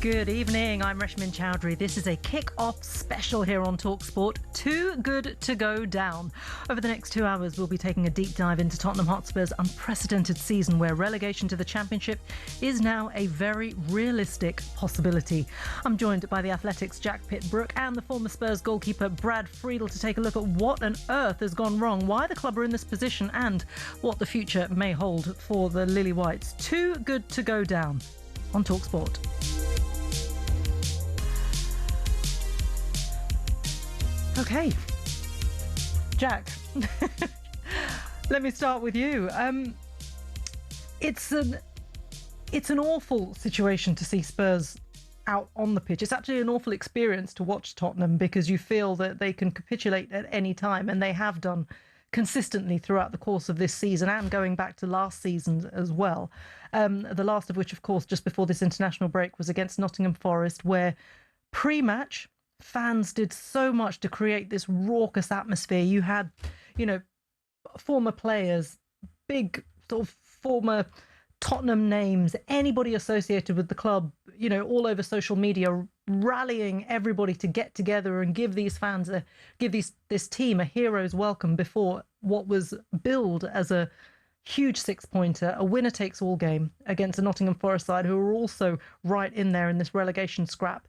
Good evening, I'm Reshmin Chowdhury. This is a kick-off special here on talkSPORT. Too good to go down. Over the next 2 hours, we'll be taking a deep dive into Tottenham Hotspur's unprecedented season where relegation to the Championship is now a very realistic possibility. I'm joined by the Athletic's Jack Pitt-Brooke and the former Spurs goalkeeper Brad Friedel to take a look at what on earth has gone wrong, why the club are in this position and what the future may hold for the Lily Whites. Too good to go down on talkSPORT. Okay, Jack, let me start with you. It's an awful situation to see Spurs out on the pitch. It's actually an awful experience to watch Tottenham because you feel that they can capitulate at any time, and they have done consistently throughout the course of this season and going back to last season as well. The last of which, of course, just before this international break was against Nottingham Forest, where pre-match fans did so much to create this raucous atmosphere. You had, former players, big sort of former Tottenham names, anybody associated with the club, all over social media, rallying everybody to get together and give these fans this team a hero's welcome before what was billed as a huge six-pointer, a winner-takes-all game against a Nottingham Forest side who are also right in there in this relegation scrap.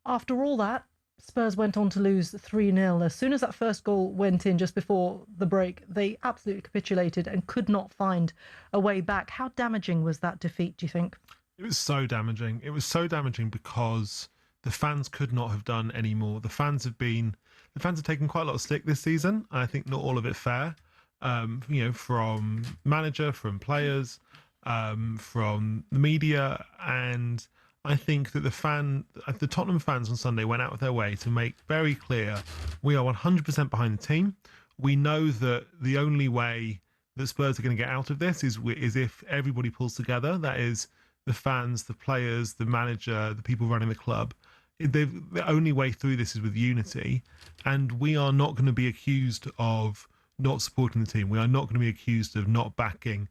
After all that, Spurs went on to lose 3-0. As soon as that first goal went in just before the break, they absolutely capitulated and could not find a way back. How damaging was that defeat, do you think? It was so damaging. It was so damaging because the fans could not have done any more. The fans have taken quite a lot of stick this season. And I think not all of it fair. From manager, from players, from the media, and I think that the Tottenham fans on Sunday went out of their way to make very clear we are 100% behind the team. We know that the only way that Spurs are going to get out of this is if everybody pulls together. That is the fans, the players, the manager, the people running the club. The only way through this is with unity, and we are not going to be accused of not supporting the team. We are not going to be accused of not backing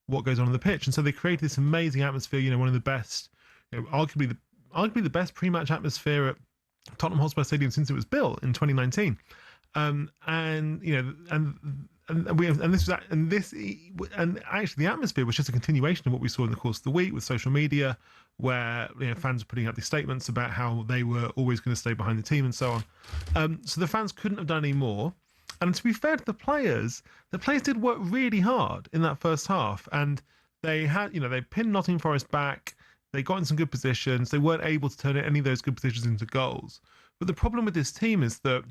what goes on the pitch. And so they created this amazing atmosphere, one of the best, arguably the best pre-match atmosphere at Tottenham Hotspur Stadium since it was built in 2019, and actually the atmosphere was just a continuation of what we saw in the course of the week with social media, where fans were putting out these statements about how they were always going to stay behind the team and so on. So the fans couldn't have done any more. And to be fair to the players did work really hard in that first half, and they had they pinned Nottingham Forest back. They got in some good positions. They weren't able to turn any of those good positions into goals. But the problem with this team is that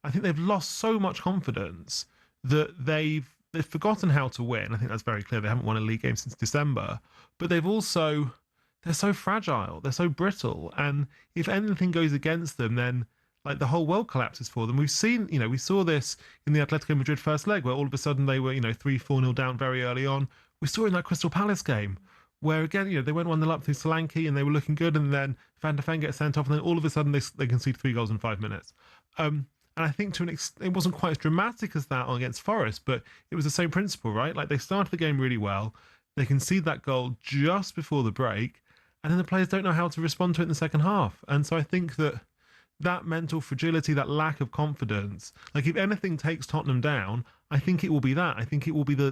I think they've lost so much confidence that they've forgotten how to win. I think that's very clear. They haven't won a league game since December. But they're so fragile. They're so brittle. And if anything goes against them, then the whole world collapses for them. We saw this in the Atletico Madrid first leg, where all of a sudden they were 3-4-0 down very early on. We saw it in that Crystal Palace game, where again, they went 1-0 up through Solanke and they were looking good, and then Van der Ven gets sent off, and then all of a sudden they concede 3 goals in 5 minutes. And I think to an extent, it wasn't quite as dramatic as that against Forest, but it was the same principle, right? They started the game really well, they concede that goal just before the break, and then the players don't know how to respond to it in the second half. And so I think that mental fragility, that lack of confidence, if anything takes Tottenham down, I think it will be that. I think it will be the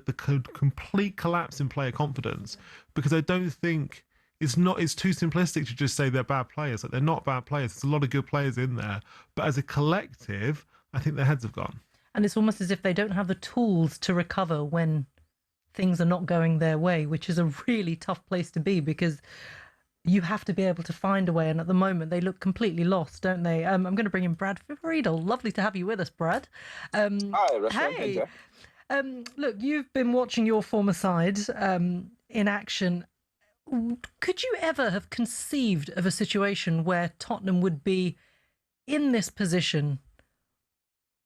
complete collapse in player confidence, because I don't think it's too simplistic to just say they're bad players. They're not bad players. There's a lot of good players in there, but as a collective, I think their heads have gone. And it's almost as if they don't have the tools to recover when things are not going their way, which is a really tough place to be, because you have to be able to find a way, and at the moment they look completely lost, don't they? I'm going to bring in Brad Friedel. Lovely to have you with us, Brad. Hi, Reshmin. Hey. Look, you've been watching your former side in action. Could you ever have conceived of a situation where Tottenham would be in this position,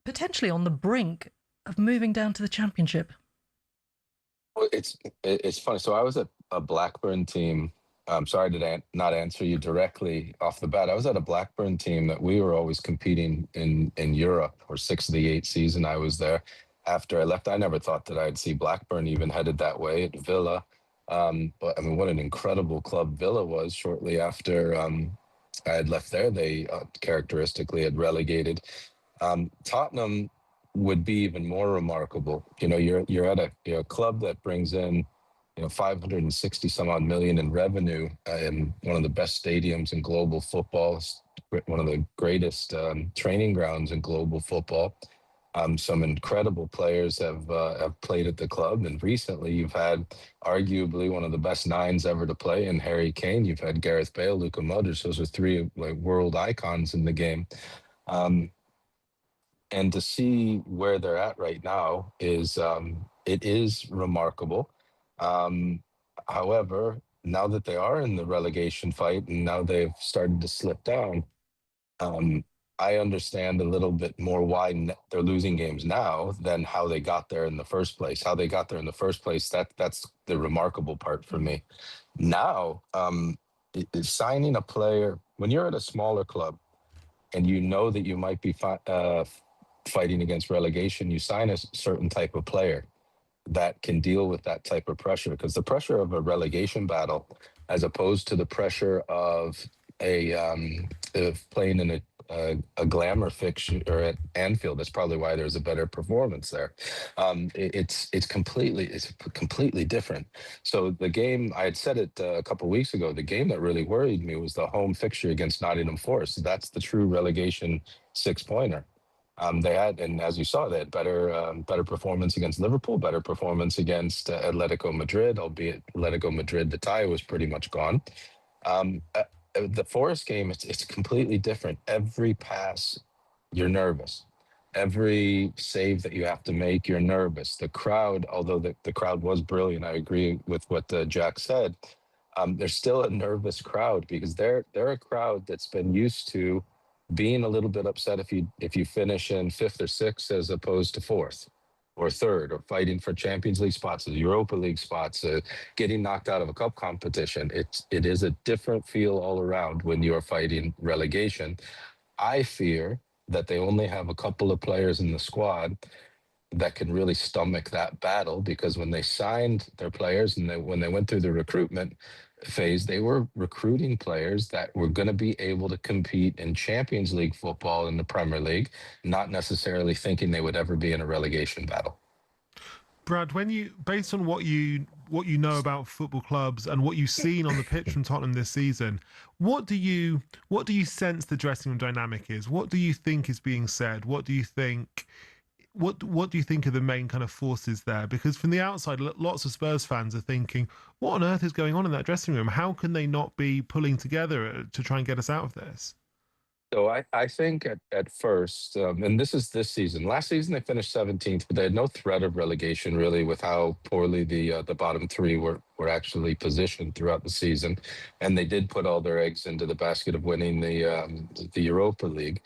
potentially on the brink of moving down to the Championship? Well, it's funny. So I was at a Blackburn team. I'm sorry to not answer you directly off the bat. I was at a Blackburn team that we were always competing in Europe, or 6 of the 8 season I was there. After I left, I never thought that I'd see Blackburn even headed that way at Villa. But I mean, what an incredible club Villa was shortly after I had left there. They characteristically had relegated. Tottenham would be even more remarkable. You know, you're at a club that brings in 560 some odd million in revenue, in one of the best stadiums in global football, one of the greatest training grounds in global football. Some incredible players have played at the club, and recently you've had arguably one of the best nines ever to play in Harry Kane. You've had Gareth Bale, Luka Modric. Those are three like world icons in the game. And to see where they're at right now is it is remarkable. However, now that they are in the relegation fight and now they've started to slip down, I understand a little bit more why they're losing games now than how they got there in the first place. How they got there in the first place, that's the remarkable part for me. Now, signing a player, when you're at a smaller club and you know that you might be fighting against relegation, you sign a certain type of player that can deal with that type of pressure, because the pressure of a relegation battle, as opposed to the pressure of playing in a glamour fixture or at Anfield, that's probably why there's a better performance there. It's completely different. So the game, I had said it a couple of weeks ago, the game that really worried me was the home fixture against Nottingham Forest. That's the true relegation 6-pointer. They had, and as you saw, they had better performance against Liverpool, better performance against Atletico Madrid, albeit Atletico Madrid, the tie was pretty much gone. The Forest game, it's completely different. Every pass, you're nervous. Every save that you have to make, you're nervous. The crowd, although the crowd was brilliant, I agree with what Jack said. There's still a nervous crowd because they're a crowd that's been used to being a little bit upset if you finish in 5th or 6th as opposed to 4th or 3rd, or fighting for Champions League spots, Europa League spots, getting knocked out of a cup competition. It is a different feel all around when you're fighting relegation. I fear that they only have a couple of players in the squad that can really stomach that battle, because when they signed their players and when they went through the recruitment phase, they were recruiting players that were going to be able to compete in Champions League football in the Premier League, not necessarily thinking they would ever be in a relegation battle. Brad, based on what you know about football clubs and what you've seen on the pitch from Tottenham this season, what do you sense the dressing room dynamic is? What do you think is being said? What do you think are the main kind of forces there? Because from the outside, lots of Spurs fans are thinking, what on earth is going on in that dressing room? How can they not be pulling together to try and get us out of this? So I think at first, and this is this season. Last season they finished 17th, but they had no threat of relegation really, with how poorly the bottom three were actually positioned throughout the season, and they did put all their eggs into the basket of winning the Europa League.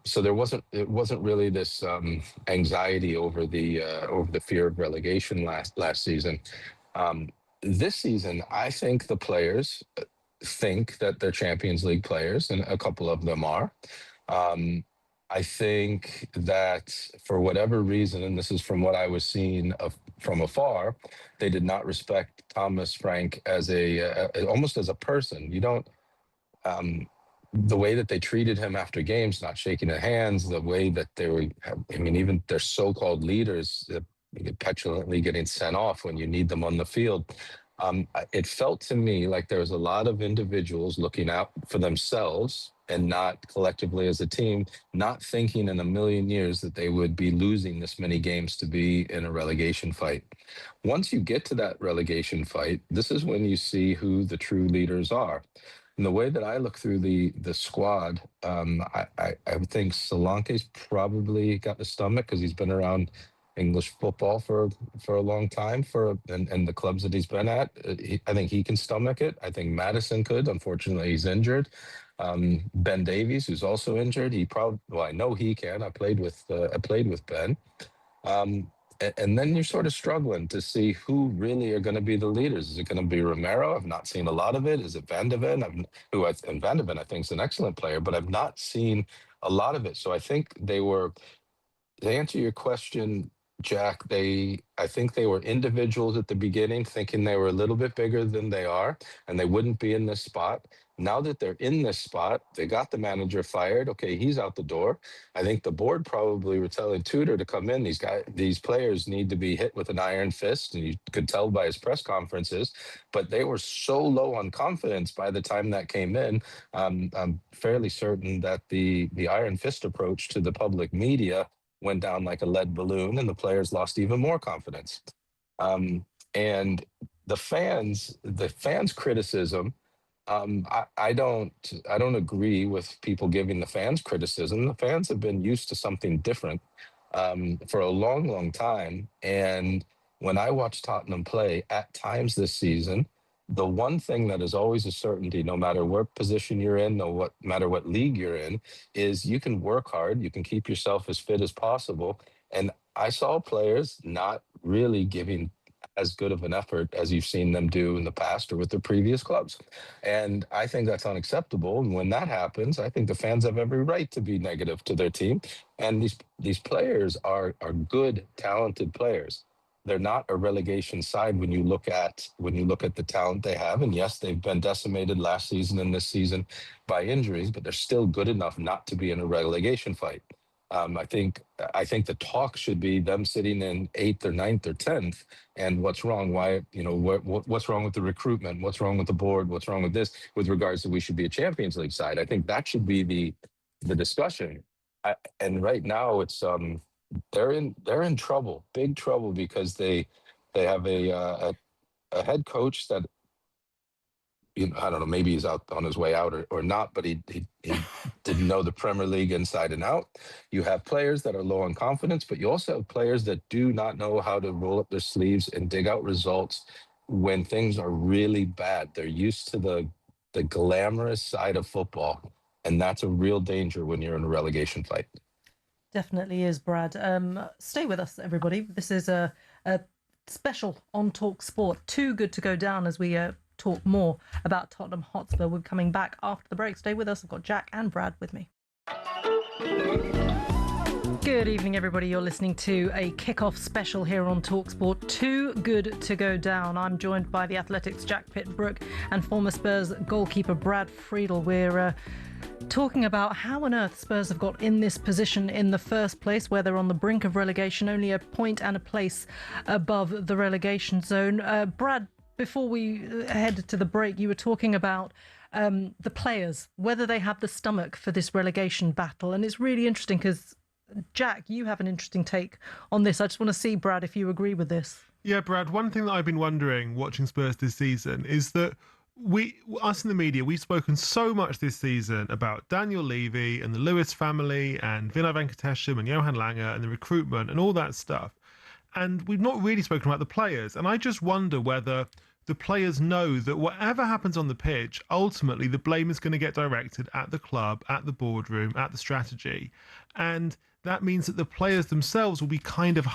So it wasn't really this anxiety over the fear of relegation last season. This season, I think the players think that they're Champions League players, and a couple of them are. I think that for whatever reason, and this is from what I was seeing from afar, they did not respect Thomas Frank as almost as a person. You don't. The way that they treated him after games, not shaking their hands, the way that they were, I mean, even their so-called leaders petulantly getting sent off when you need them on the field. It felt to me like there was a lot of individuals looking out for themselves and not collectively as a team, not thinking in a million years that they would be losing this many games to be in a relegation fight. Once you get to that relegation fight, this is when you see who the true leaders are. And the way that I look through the squad, I would think Solanke's probably got the stomach because he's been around English football for a long time, and the clubs that he's been at. I think he can stomach it. I think Maddison could. Unfortunately, he's injured. Ben Davies, who's also injured, I know he can. I played with Ben. And then you're sort of struggling to see who really are going to be the leaders. Is it going to be Romero? I've not seen a lot of it. Is it Van de Ven? And Van de Ven, I think, is an excellent player, but I've not seen a lot of it. So I think to answer your question, Jack, I think they were individuals at the beginning thinking they were a little bit bigger than they are and they wouldn't be in this spot. Now that they're in this spot, they got the manager fired. Okay, he's out the door. I think the board probably were telling Tudor to come in. These players need to be hit with an iron fist, and you could tell by his press conferences. But they were so low on confidence by the time that came in. I'm fairly certain that the iron fist approach to the public media went down like a lead balloon, and the players lost even more confidence. And the fans criticism. I don't agree with people giving the fans criticism. The fans have been used to something different for a long, long time. And when I watch Tottenham play at times this season, the one thing that is always a certainty, no matter what position you're in, no matter what league you're in, is you can work hard, you can keep yourself as fit as possible. And I saw players not really giving as good of an effort as you've seen them do in the past or with their previous clubs. And I think that's unacceptable. And when that happens, I think the fans have every right to be negative to their team. And these players are good, talented players. They're not a relegation side when you look at the talent they have. And yes, they've been decimated last season and this season by injuries, but they're still good enough not to be in a relegation fight. I think the talk should be them sitting in 8th or 9th or 10th, and what's wrong? Why, what's wrong with the recruitment? What's wrong with the board? What's wrong with this? With regards to we should be a Champions League side, I think that should be the discussion. And right now it's they're in trouble, big trouble, because they have a head coach that, I don't know, maybe he's out on his way out or not, but he didn't know the Premier League inside and out. You have players that are low on confidence, but you also have players that do not know how to roll up their sleeves and dig out results when things are really bad. They're used to the glamorous side of football, and that's a real danger when you're in a relegation fight. Definitely is, Brad. Stay with us, everybody. This is a special on talkSPORT. Too good to go down as we talk more about Tottenham Hotspur. We're coming back after the break. Stay with us. I've got Jack and Brad with me. Good evening, everybody. You're listening to a kickoff special here on talkSPORT. Too good to go down. I'm joined by the Athletic's Jack Pitt-Brooke and former Spurs goalkeeper Brad Friedel. We're talking about how on earth Spurs have got in this position in the first place, where they're on the brink of relegation, only a point and a place above the relegation zone. Brad, before we head to the break, you were talking about the players, whether they have the stomach for this relegation battle. And it's really interesting because, Jack, you have an interesting take on this. I just want to see, Brad, if you agree with this. Yeah, Brad, one thing that I've been wondering watching Spurs this season is that us in the media, we've spoken so much this season about Daniel Levy and the Lewis family and Vinay Venkatesham and Johan Lange and the recruitment and all that stuff. And we've not really spoken about the players. And I just wonder whether the players know that whatever happens on the pitch, ultimately the blame is going to get directed at the club, at the boardroom, at the strategy. And that means that the players themselves will be kind of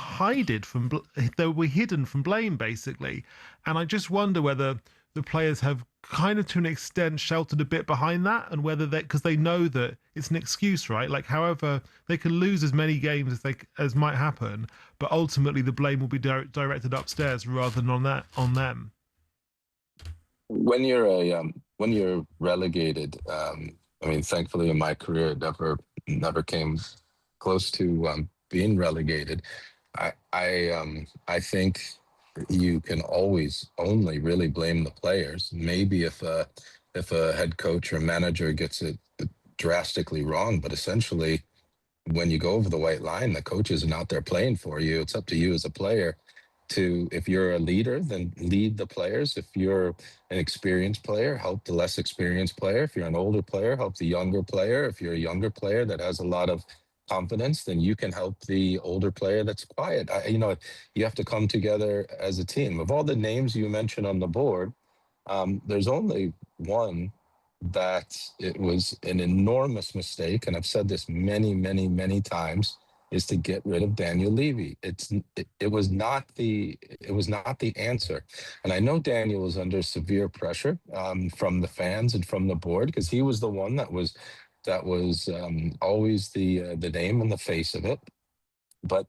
they'll be hidden from blame, basically. And I just wonder whether the players have kind of to an extent sheltered a bit behind that, and whether because they know that it's an excuse, right? Like, however, they can lose as many games as might happen, but ultimately the blame will be directed upstairs rather than on them. When you're relegated, I mean, thankfully in my career, it never came close to being relegated. I think you can always only really blame the players. Maybe if a head coach or manager gets it drastically wrong, but essentially when you go over the white line, the coach isn't out there playing for you. It's up to you as a player to, if you're a leader, then lead the players. If you're an experienced player, help the less experienced player. If you're an older player, help the younger player. If you're a younger player that has a lot of confidence, then you can help the older player that's quiet. You have to come together as a team. Of all the names you mentioned on the board, there's only one that it was an enormous mistake, and I've said this many, many, many times, is to get rid of Daniel Levy. It was not the answer. And I know Daniel was under severe pressure from the fans and from the board, because he was the one that was always the name and the face of it. But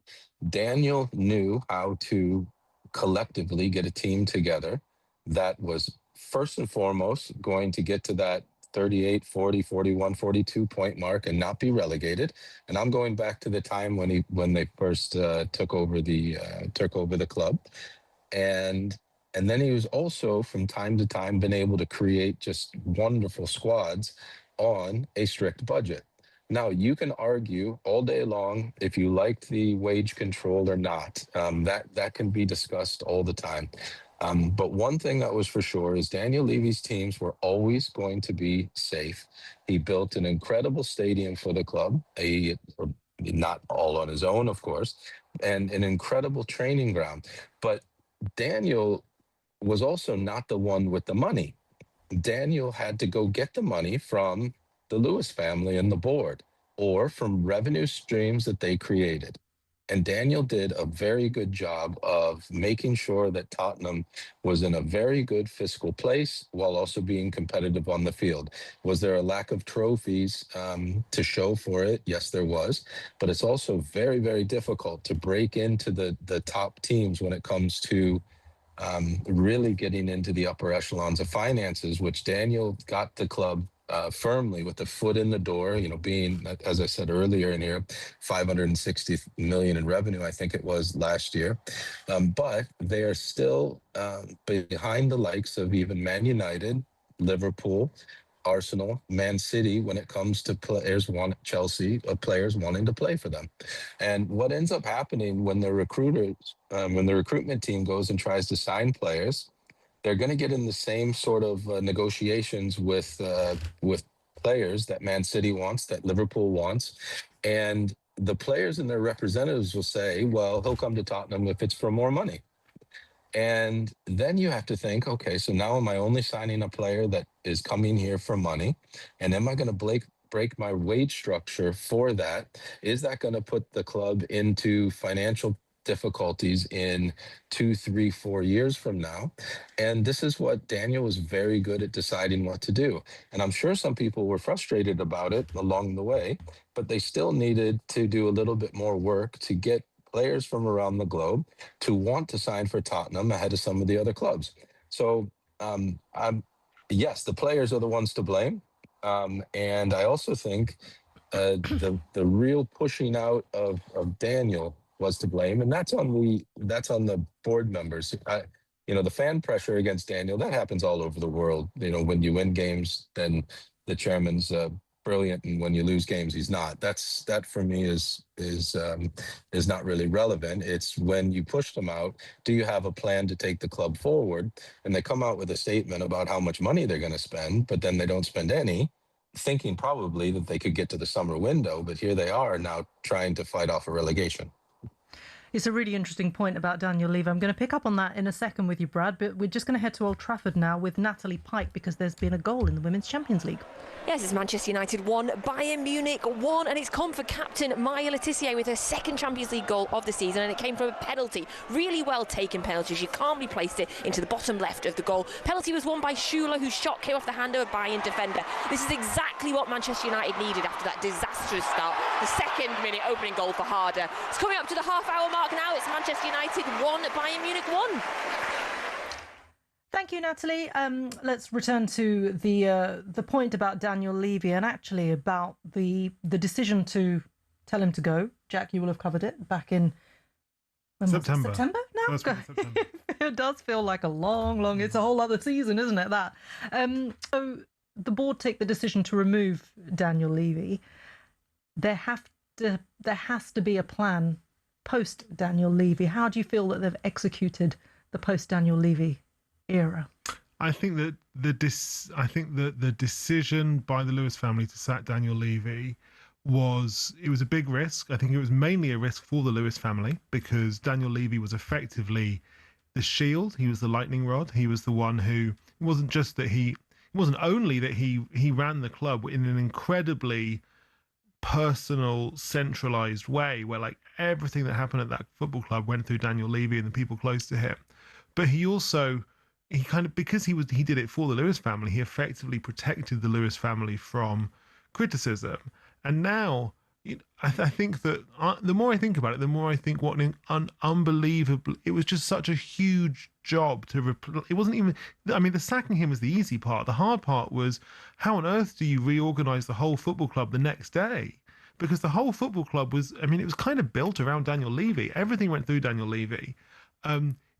Daniel knew how to collectively get a team together that was first and foremost going to get to that 38, 40, 41, 42 point mark and not be relegated. And I'm going back to the time when they first took over the club. And then he was also from time to time been able to create just wonderful squads on a strict budget. Now, you can argue all day long if you liked the wage control or not. That can be discussed all the time. But one thing that was for sure is Daniel Levy's teams were always going to be safe. He built an incredible stadium for the club, not all on his own, of course, and an incredible training ground. But Daniel was also not the one with the money. Daniel had to go get the money from the Lewis family and the board, or from revenue streams that they created. And Daniel did a very good job of making sure that Tottenham was in a very good fiscal place while also being competitive on the field. Was there a lack of trophies to show for it? Yes, there was. But it's also very, very difficult to break into the top teams when it comes to really getting into the upper echelons of finances, which Daniel got the club firmly with the foot in the door, being, as I said earlier in here, 560 million in revenue, I think it was last year. But they are still behind the likes of even Man United, Liverpool, Arsenal, Man City, when it comes to Chelsea, players wanting to play for them. And what ends up happening when the recruitment team goes and tries to sign players, they're going to get in the same sort of negotiations with players that Man City wants, that Liverpool wants. And the players and their representatives will say, well, he'll come to Tottenham if it's for more money. And then you have to think, okay, so now am I only signing a player that is coming here for money? And am I going to break my wage structure for that? Is that going to put the club into financial difficulties in 2, 3, 4 years from now? And this is what Daniel was very good at deciding what to do. And I'm sure some people were frustrated about it along the way, but they still needed to do a little bit more work to get players from around the globe to want to sign for Tottenham ahead of some of the other clubs. So yes, the players are the ones to blame. And I also think the real pushing out of Daniel was to blame, and that's on the board members. The fan pressure against Daniel, that happens all over the world. When you win games, then the chairman's brilliant, and when you lose games, he's not. That for me is not really relevant. It's when you push them out, do you have a plan to take the club forward? And they come out with a statement about how much money they're going to spend, but then they don't spend any, thinking probably that they could get to the summer window, but here they are now trying to fight off a relegation. It's a really interesting point about Daniel Levy. I'm going to pick up on that in a second with you, Brad, but we're just going to head to Old Trafford now with Natalie Pike because there's been a goal in the Women's Champions League. Yes, it's Manchester United 1, Bayern Munich 1, and it's come for captain Maya Le Tissier with her second Champions League goal of the season, and it came from a penalty. Really well taken penalty. She calmly placed it into the bottom left of the goal. Penalty was won by Schuler, whose shot came off the hand of a Bayern defender. This is exactly what Manchester United needed after that disastrous start. The second-minute opening goal for Harder. It's coming up to the half-hour mark now. It's Manchester United 1, Bayern Munich 1. Thank you, Natalie. Let's return to the point about Daniel Levy and actually about the decision to tell him to go. Jack, you will have covered it back in September. September now? September. It does feel like a long, it's a whole other season, isn't it, that? So the board take the decision to remove Daniel Levy. There has to be a plan post-Daniel Levy. How do you feel that they've executed the post-Daniel Levy era? I think that the decision by the Lewis family to sack Daniel Levy was a big risk. I think it was mainly a risk for the Lewis family because Daniel Levy was effectively the shield. He was the lightning rod. He was the one who wasn't only that he ran the club in an incredibly personal, centralized way where like everything that happened at that football club went through Daniel Levy and the people close to him. But he kind of, because he did it for the Lewis family, he effectively protected the Lewis family from criticism. And now, I think that the more I think about it, the more I think what an unbelievable. It was just such a huge job to. It wasn't even. I mean, the sacking him was the easy part. The hard part was how on earth do you reorganize the whole football club the next day? Because the whole football club was. I mean, it was kind of built around Daniel Levy. Everything went through Daniel Levy.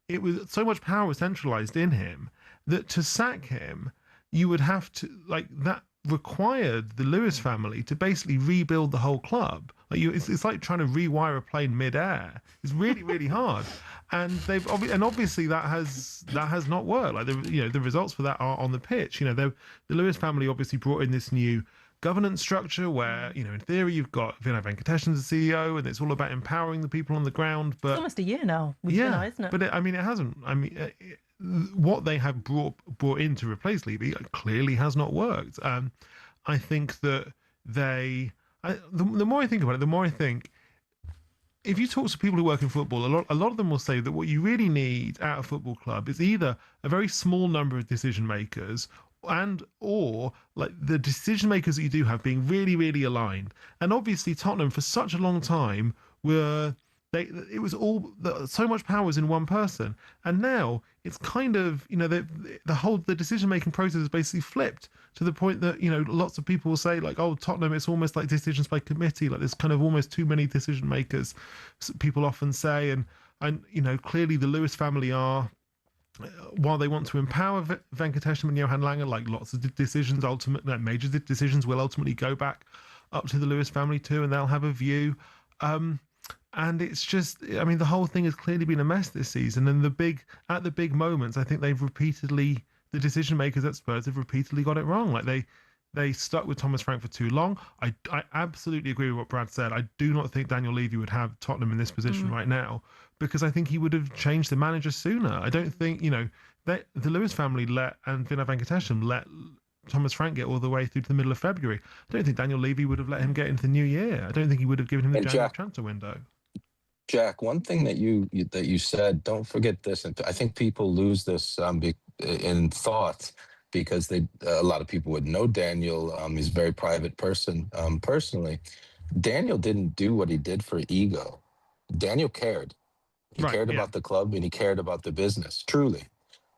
It was so much power was centralized in him that to sack him, you would have to like that required the Lewis family to basically rebuild the whole club. Like it's like trying to rewire a plane mid-air. It's really really hard, and obviously that has not worked. Like the results for that are on the pitch. The Lewis family obviously brought in this new governance structure where in theory you've got Vinay Venkatesan as the CEO and it's all about empowering the people on the ground. But it's almost a year now with Vinay, isn't it? But it hasn't. I mean. What they have brought in to replace Levy clearly has not worked. I think that the more I think about it, the more I think if you talk to people who work in football, a lot of them will say that what you really need at a football club is either a very small number of decision makers or like the decision makers that you do have being really, really aligned. And obviously Tottenham for such a long time it was all so much power was in one person, and now it's kind of the decision making process is basically flipped to the point that lots of people will say like, oh, Tottenham, it's almost like decisions by committee, like there's kind of almost too many decision makers. People often say, and clearly the Lewis family are. While they want to empower Venkatesan and Johan Lange, like lots of decisions, major decisions will ultimately go back up to the Lewis family too, and they'll have a view. And it's just, I mean, the whole thing has clearly been a mess this season. And at the big moments, I think the decision makers at Spurs have repeatedly got it wrong. Like they stuck with Thomas Frank for too long. I absolutely agree with what Brad said. I do not think Daniel Levy would have Tottenham in this position right now, because I think he would have changed the manager sooner. I don't think, the Lewis family and Vinay Venkatesan let Thomas Frank get all the way through to the middle of February. I don't think Daniel Levy would have let him get into the new year. I don't think he would have given him the January transfer window. Jack, one thing that you said, don't forget this, and I think people lose this in thought because a lot of people would know Daniel. He's a very private person. Personally, Daniel didn't do what he did for ego. Daniel cared. He cared about the club and he cared about the business, truly.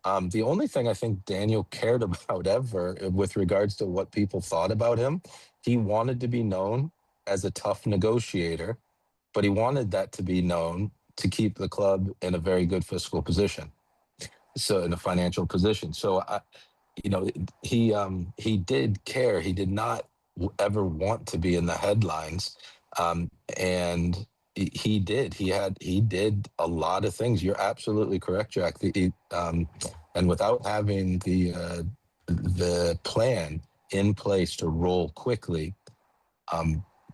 The only thing I think Daniel cared about ever with regards to what people thought about him, he wanted to be known as a tough negotiator, but he wanted that to be known to keep the club in a very good fiscal position. So in a financial position. So, he did care. He did not ever want to be in the headlines. And he did. He did a lot of things. You're absolutely correct, Jack. And without having the plan in place to roll quickly,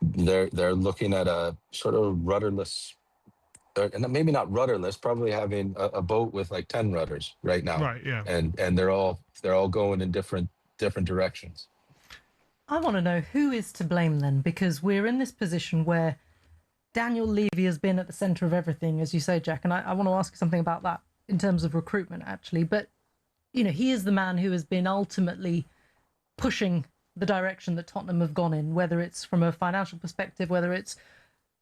they're looking at a sort of rudderless, and maybe not rudderless, probably having a boat with like 10 rudders right now. Right. Yeah. And they're all going in different directions. I want to know who is to blame then, because we're in this position where Daniel Levy has been at the centre of everything, as you say, Jack, and I want to ask you something about that in terms of recruitment, actually. But, he is the man who has been ultimately pushing the direction that Tottenham have gone in, whether it's from a financial perspective, whether it's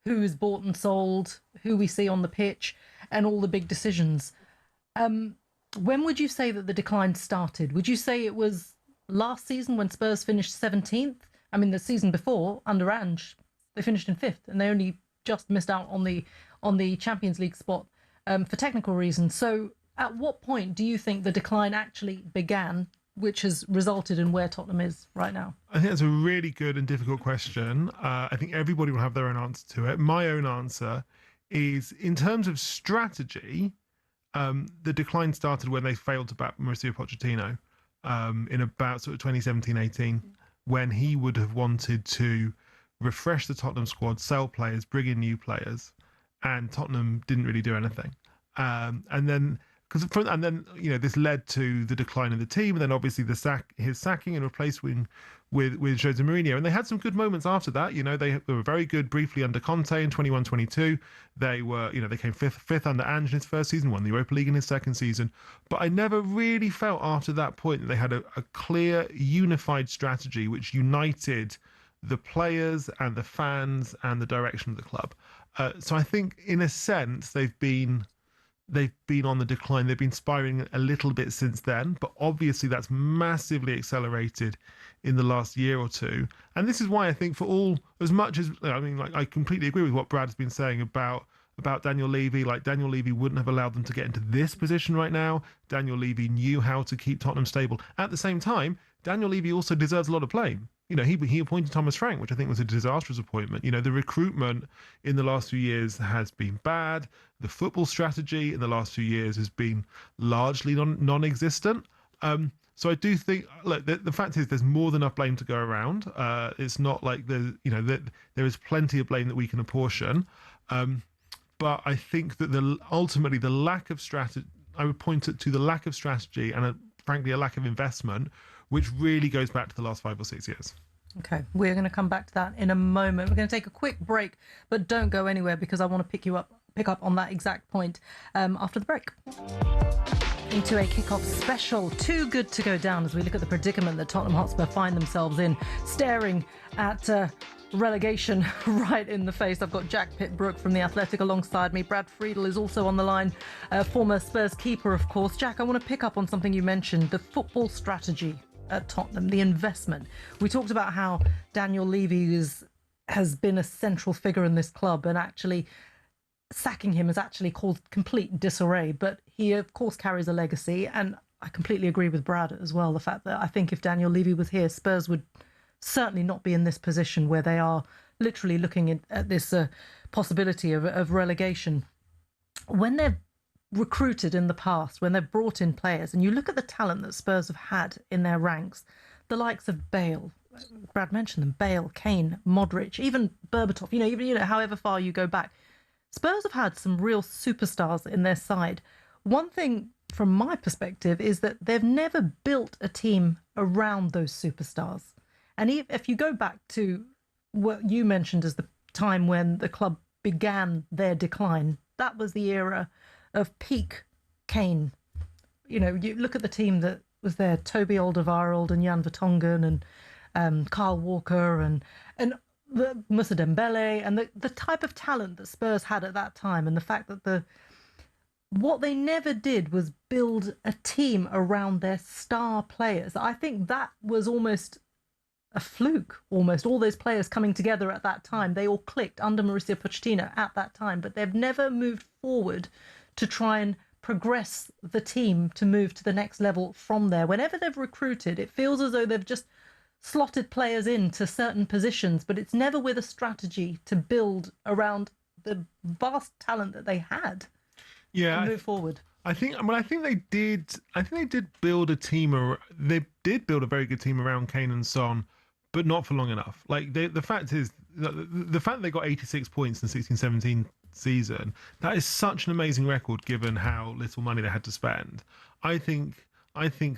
who's bought and sold, who we see on the pitch, and all the big decisions. When would you say that the decline started? Would you say it was last season when Spurs finished 17th? I mean, the season before, under Ange, they finished in 5th, and they only just missed out on the Champions League spot for technical reasons. So at what point do you think the decline actually began, which has resulted in where Tottenham is right now? I think that's a really good and difficult question. I think everybody will have their own answer to it. My own answer is, in terms of strategy, the decline started when they failed to back Mauricio Pochettino in about sort of 2017-18, when he would have wanted to refresh the Tottenham squad, sell players, bring in new players, and Tottenham didn't really do anything. And then this led to the decline of the team, and then obviously his sacking and replacing with Jose Mourinho. And they had some good moments after that. They were very good briefly under Conte in 21-22. They were, they came fifth under Ange in his first season, won the Europa League in his second season. But I never really felt after that point that they had a clear, unified strategy which united the players and the fans and the direction of the club. So I think, in a sense, they've been on the decline. They've been spiraling a little bit since then, but obviously that's massively accelerated in the last year or two. And this is why I think, for all, as much as, I mean, like, I completely agree with what Brad has been saying about Daniel Levy. Like, Daniel Levy wouldn't have allowed them to get into this position right now. Daniel Levy knew how to keep Tottenham stable. At the same time, Daniel Levy also deserves a lot of blame. You know, he appointed Thomas Frank, which I think was a disastrous appointment. You know, the recruitment in the last few years has been bad. The football strategy in the last few years has been largely non-existent. So I do think, look, the fact is, there's more than enough blame to go around. It's not like there is plenty of blame that we can apportion. But I think that ultimately the lack of strategy, I would point it to the lack of strategy and frankly a lack of investment, which really goes back to the last 5 or 6 years. Okay, we're going to come back to that in a moment. We're going to take a quick break, but don't go anywhere, because I want to pick up on that exact point after the break. Into a kickoff special, too good to go down, as we look at the predicament that Tottenham Hotspur find themselves in, staring at relegation right in the face. I've got Jack Pitt-Brooke from The Athletic alongside me. Brad Friedel is also on the line, former Spurs keeper, of course. Jack, I want to pick up on something you mentioned, the football strategy at Tottenham, the investment. We talked about how Daniel Levy has been a central figure in this club, and actually sacking him has actually caused complete disarray. But he, of course, carries a legacy, and I completely agree with Brad as well. The fact that I think if Daniel Levy was here, Spurs would certainly not be in this position where they are, literally looking at this possibility of relegation. When they've recruited in the past, when they've brought in players, and you look at the talent that Spurs have had in their ranks, the likes of Bale, Brad mentioned them, Bale, Kane, Modric, even Berbatov, even however far you go back, Spurs have had some real superstars in their side. One thing from my perspective is that they've never built a team around those superstars. And if you go back to what you mentioned as the time when the club began their decline, that was the era of peak Kane. You look at the team that was there, Toby Alderweireld and Jan Vertonghen and Kyle Walker and Moussa Dembele, and the type of talent that Spurs had at that time, and the fact that what they never did was build a team around their star players. I think that was almost a fluke, almost. All those players coming together at that time, they all clicked under Mauricio Pochettino at that time, but they've never moved forward to try and progress the team to move to the next level from there. Whenever they've recruited, it feels as though they've just slotted players into certain positions, but it's never with a strategy to build around the vast talent that they had to move forward. I think they did build a team. They did build a very good team around Kane and Son, but not for long enough. Like, the fact is, the fact they got 86 points in the 16-17 season, that is such an amazing record given how little money they had to spend. I think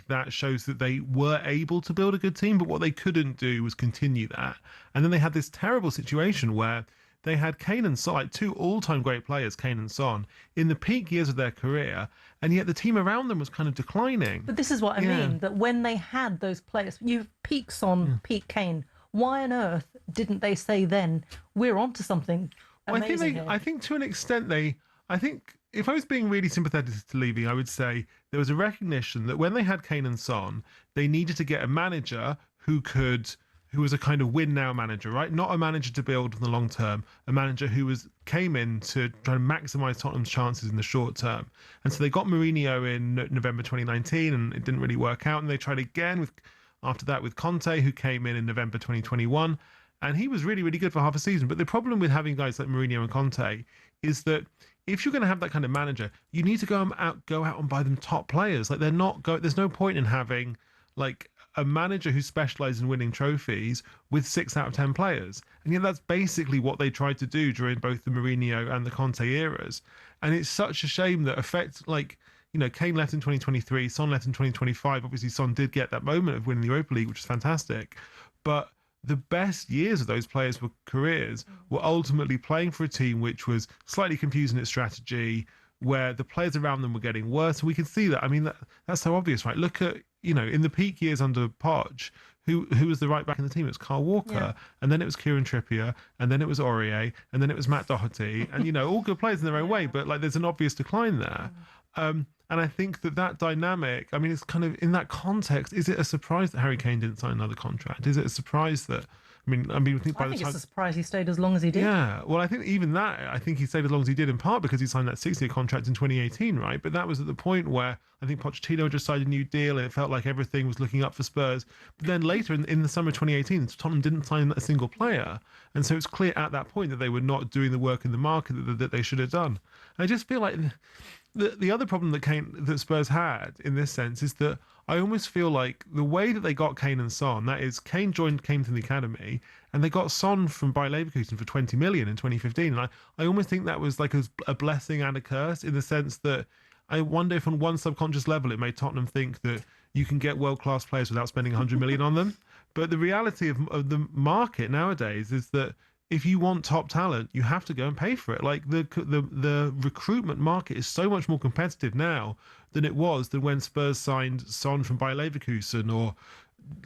that shows that they were able to build a good team, but what they couldn't do was continue that. And then they had this terrible situation where they had Kane and Son, like two all-time great players, Kane and Son, in the peak years of their career, and yet the team around them was kind of declining. But this is what I mean, that when they had those players, you peak Son, peak Kane, why on earth didn't they say then, we're onto something amazing here? I think to an extent I think if I was being really sympathetic to Levy, I would say there was a recognition that when they had Kane and Son, they needed to get a manager who was a kind of win now manager, right? Not a manager to build in the long term, a manager who came in to try to maximise Tottenham's chances in the short term. And so they got Mourinho in November 2019, and it didn't really work out. And they tried again after that with Conte, who came in November 2021, and he was really, really good for half a season. But the problem with having guys like Mourinho and Conte is that if you're going to have that kind of manager, you need to go out and buy them top players. Like, there's no point in having like a manager who specializes in winning trophies with 6 out of 10 players. And yet that's basically what they tried to do during both the Mourinho and the Conte eras. And it's such a shame that Kane left in 2023, Son left in 2025. Obviously, Son did get that moment of winning the Europa League, which was fantastic. But the best years of those players' careers were ultimately playing for a team which was slightly confused in its strategy, where the players around them were getting worse. And we can see that. I mean, that's so obvious, right? Look at in the peak years under Poch, who was the right back in the team? It was Carl Walker, and then it was Kieran Trippier, and then it was Aurier, and then it was Matt Doherty, and all good players in their own way, but like there's an obvious decline there. And I think that dynamic, I mean, it's kind of in that context. Is it a surprise that Harry Kane didn't sign another contract? Is it a surprise that? I mean, I think it's a surprise he stayed as long as he did. Yeah, well, I think even that, I think he stayed as long as he did in part because he signed that 6-year contract in 2018, right? But that was at the point where I think Pochettino just signed a new deal and it felt like everything was looking up for Spurs. But then later in the summer of 2018, Tottenham didn't sign a single player. And so it's clear at that point that they were not doing the work in the market that they should have done. And I just feel like the other problem that Spurs had in this sense is that I almost feel like the way that they got Kane and Son, that is, Kane came to the academy, and they got Son from Bayer Leverkusen for 20 million in 2015. And I almost think that was like a blessing and a curse in the sense that I wonder if on one subconscious level it made Tottenham think that you can get world-class players without spending 100 million on them. But the reality of the market nowadays is that if you want top talent, you have to go and pay for it. Like the recruitment market is so much more competitive now than it was when Spurs signed Son from Bayer Leverkusen or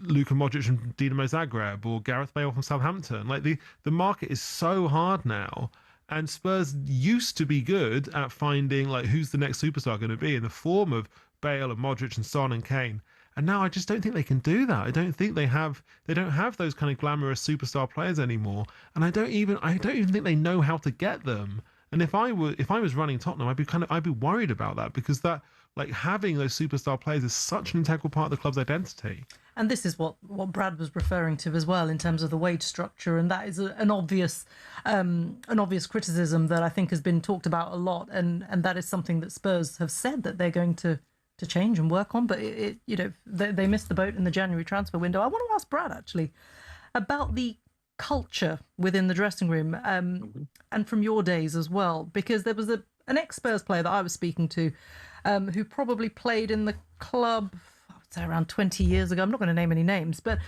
Luka Modric from Dinamo Zagreb or Gareth Bale from Southampton. Like the market is so hard now, and Spurs used to be good at finding like who's the next superstar going to be in the form of Bale and Modric and Son and Kane. And now I just don't think they can do that. I don't think they don't have those kind of glamorous superstar players anymore. And I don't even think they know how to get them. And if I was running Tottenham, I'd be worried about that, because that, like, having those superstar players is such an integral part of the club's identity. And this is what Brad was referring to as well in terms of the wage structure, and that is an obvious criticism that I think has been talked about a lot, and that is something that Spurs have said that they're going to change and work on, but they missed the boat in the January transfer window. I want to ask Brad actually about the culture within the dressing room, and from your days as well, because there was an ex-Spurs player that I was speaking to, who probably played in the club, I would say around 20 years ago. I'm not going to name any names, but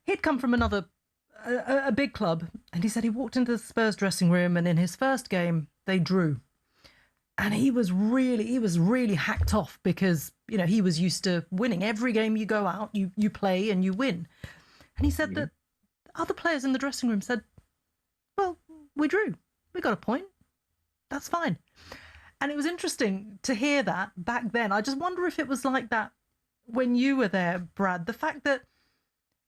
he'd come from a big club, and he said he walked into the Spurs dressing room, and in his first game they drew. And he was really hacked off because, he was used to winning. Every game you go out, you play and you win. And he said that other players in the dressing room said, well, we drew. We got a point. That's fine. And it was interesting to hear that back then. I just wonder if it was like that when you were there, Brad. The fact that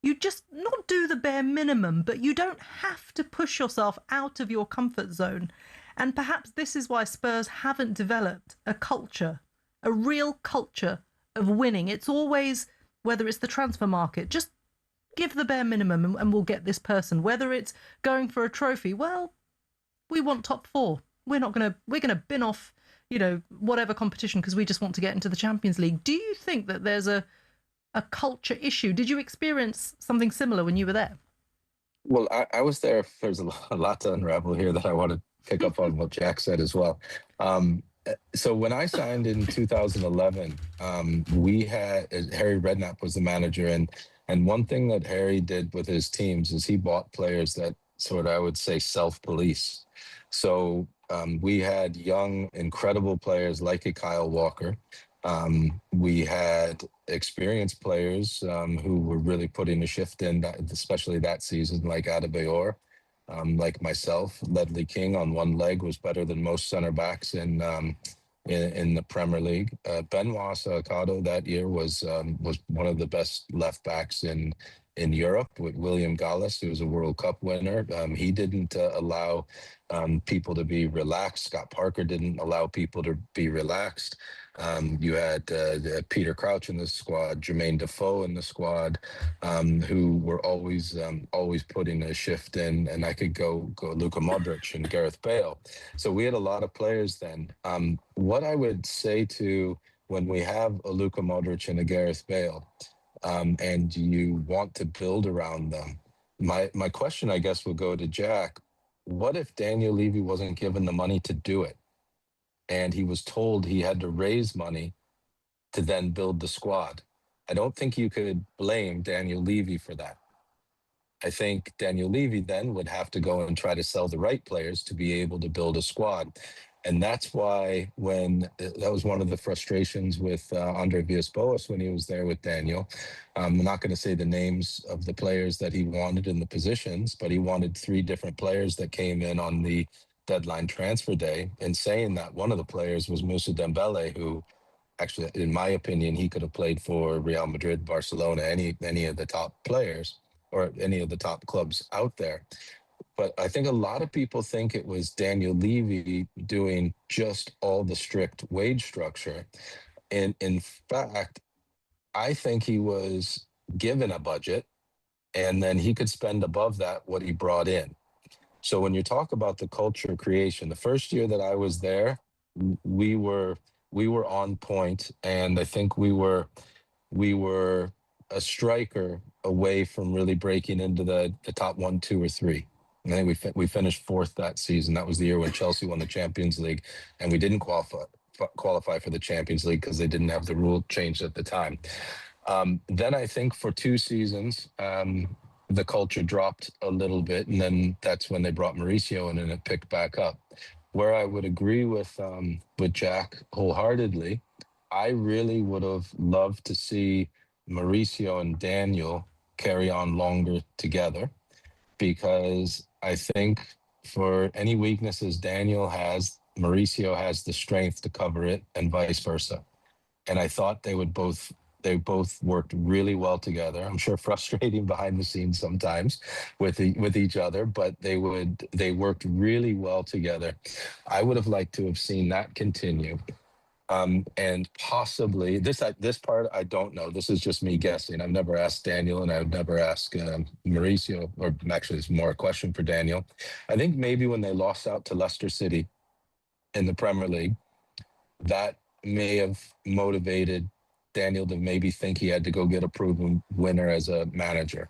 you just not do the bare minimum, but you don't have to push yourself out of your comfort zone. And perhaps this is why Spurs haven't developed a culture, a real culture of winning. It's always, whether it's the transfer market, just give the bare minimum and we'll get this person. Whether it's going for a trophy, well, we want top four. We're going to bin off, whatever competition because we just want to get into the Champions League. Do you think that there's a culture issue? Did you experience something similar when you were there? Well, I was there. There's a lot to unravel here that I want to pick up on what Jack said as well. So when I signed in 2011, we had Harry Redknapp was the manager, and one thing that Harry did with his teams is he bought players that sort of, I would say, self-police. So we had young, incredible players like a Kyle Walker. We had experienced players who were really putting a shift in, especially that season, like Adebayor. Like myself, Ledley King on one leg was better than most center backs in the Premier League. Benoit Salgado that year was one of the best left backs in Europe with William Gallas, who was a World Cup winner. He didn't allow people to be relaxed. Scott Parker didn't allow people to be relaxed. You had Peter Crouch in the squad, Jermaine Defoe in the squad, who were always putting a shift in, and I could go Luka Modric and Gareth Bale. So we had a lot of players then. What I would say to when we have a Luka Modric and a Gareth Bale, and you want to build around them, my question, I guess, would go to Jack. What if Daniel Levy wasn't given the money to do it? And he was told he had to raise money to then build the squad. I don't think you could blame Daniel Levy for that. I think Daniel Levy then would have to go and try to sell the right players to be able to build a squad. And that's why that was one of the frustrations with Andre Villas-Boas when he was there with Daniel. I'm not going to say the names of the players that he wanted in the positions, but he wanted 3 different players that came in on the deadline transfer day, and saying that one of the players was Moussa Dembele, who actually, in my opinion, he could have played for Real Madrid, Barcelona, any of the top players or any of the top clubs out there. But I think a lot of people think it was Daniel Levy doing just all the strict wage structure. And in fact, I think he was given a budget and then he could spend above that what he brought in. So when you talk about the culture creation, the first year that I was there, we were on point, and I think we were a striker away from really breaking into the top 1, 2, or 3. I think we finished 4th that season. That was the year when Chelsea won the Champions League, and we didn't qualify for the Champions League because they didn't have the rule changed at the time. Then I think for 2 seasons, the culture dropped a little bit, and then that's when they brought Mauricio in and it picked back up. Where I would agree with Jack wholeheartedly, I really would have loved to see Mauricio and Daniel carry on longer together, because I think for any weaknesses Daniel has, Mauricio has the strength to cover it, and vice versa. And I thought they both worked really well together. I'm sure frustrating behind the scenes sometimes with each other, but they worked really well together. I would have liked to have seen that continue. And possibly this part, I don't know. This is just me guessing. I've never asked Daniel, and I would never ask Mauricio, or actually it's more a question for Daniel. I think maybe when they lost out to Leicester City in the Premier League, that may have motivated Daniel to maybe think he had to go get a proven winner as a manager.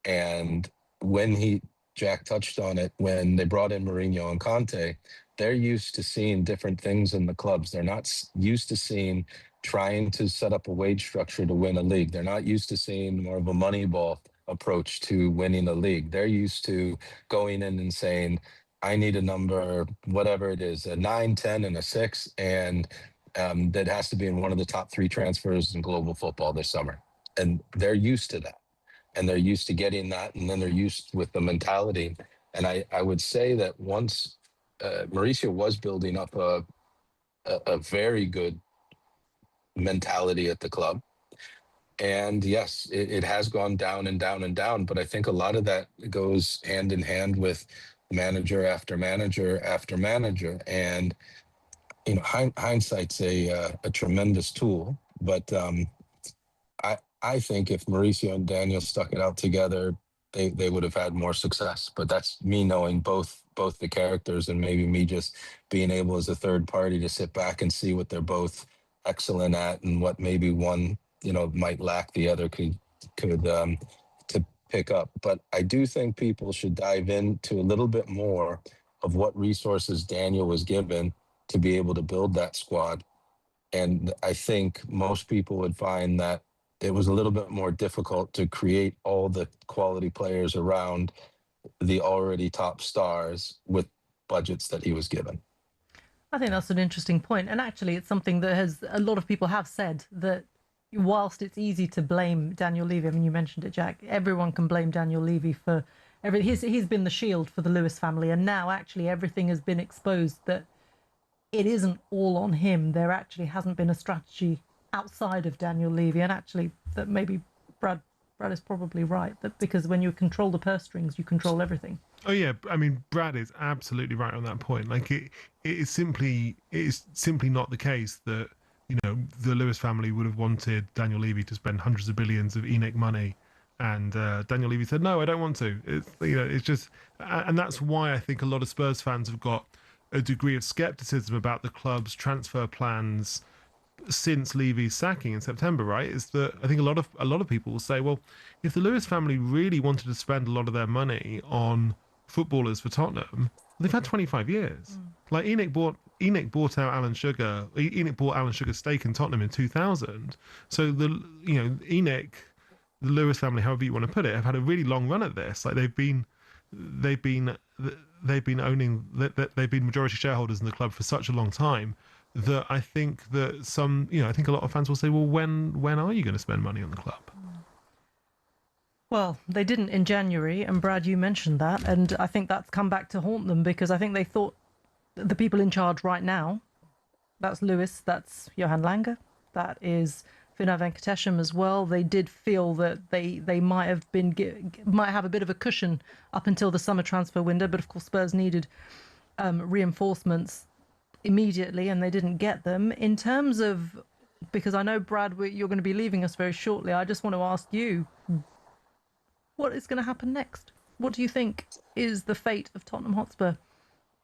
And when Jack touched on it, when they brought in Mourinho and Conte, they're used to seeing different things in the clubs. They're not used to seeing trying to set up a wage structure to win a league. They're not used to seeing more of a Moneyball approach to winning a league. They're used to going in and saying, I need a number, whatever it is, a 9, 10, and a 6, and that has to be in one of the top 3 transfers in global football this summer. And they're used to that. And they're used to getting that, and then they're used with the mentality. And I would say that once Mauricio was building up a very good mentality at the club. And yes, it has gone down and down and down, but I think a lot of that goes hand in hand with manager after manager after manager. And hindsight's a tremendous tool, but I think if Mauricio and Daniel stuck it out together, they would have had more success. But that's me knowing both the characters, and maybe me just being able as a third party to sit back and see what they're both excellent at, and what maybe one might lack the other could to pick up. But I do think people should dive into a little bit more of what resources Daniel was given to be able to build that squad. And I think most people would find that it was a little bit more difficult to create all the quality players around the already top stars with budgets that he was given. I think that's an interesting point. And actually, it's something that a lot of people have said, that whilst it's easy to blame Daniel Levy, I mean, you mentioned it, Jack, everyone can blame Daniel Levy for everything. He's been the shield for the Lewis family. And now actually everything has been exposed that it isn't all on him. There actually hasn't been a strategy outside of Daniel Levy, and actually that maybe Brad is probably right, that because when you control the purse strings, you control everything. Oh yeah, I mean, Brad is absolutely right on that point. Like it is simply not the case that the Lewis family would have wanted Daniel Levy to spend hundreds of billions of ENIC money, and Daniel Levy said no, I don't want to. It's just, and that's why I think a lot of Spurs fans have got a degree of skepticism about the club's transfer plans since Levy's sacking in September, right? Is that I think a lot of people will say, well, if the Lewis family really wanted to spend a lot of their money on footballers for Tottenham, they've had 25 years. Like ENIC bought out Alan Sugar. ENIC bought Alan Sugar's stake in Tottenham in 2000. So ENIC, the Lewis family, however you want to put it, have had a really long run at this. Like they've been they've been owning that they've been majority shareholders in the club for such a long time that I think that I think a lot of fans will say, well, when are you going to spend money on the club? Well, they didn't in January, and Brad, you mentioned that, and I think that's come back to haunt them because I think they thought the people in charge right now, that's Lewis, that's Johan Lange, that is Fina Venkatesham as well. They did feel that they might have a bit of a cushion up until the summer transfer window, but of course Spurs needed reinforcements immediately, and they didn't get them. In terms of, because I know Brad, you're going to be leaving us very shortly, I just want to ask you, what is going to happen next? What do you think is the fate of Tottenham Hotspur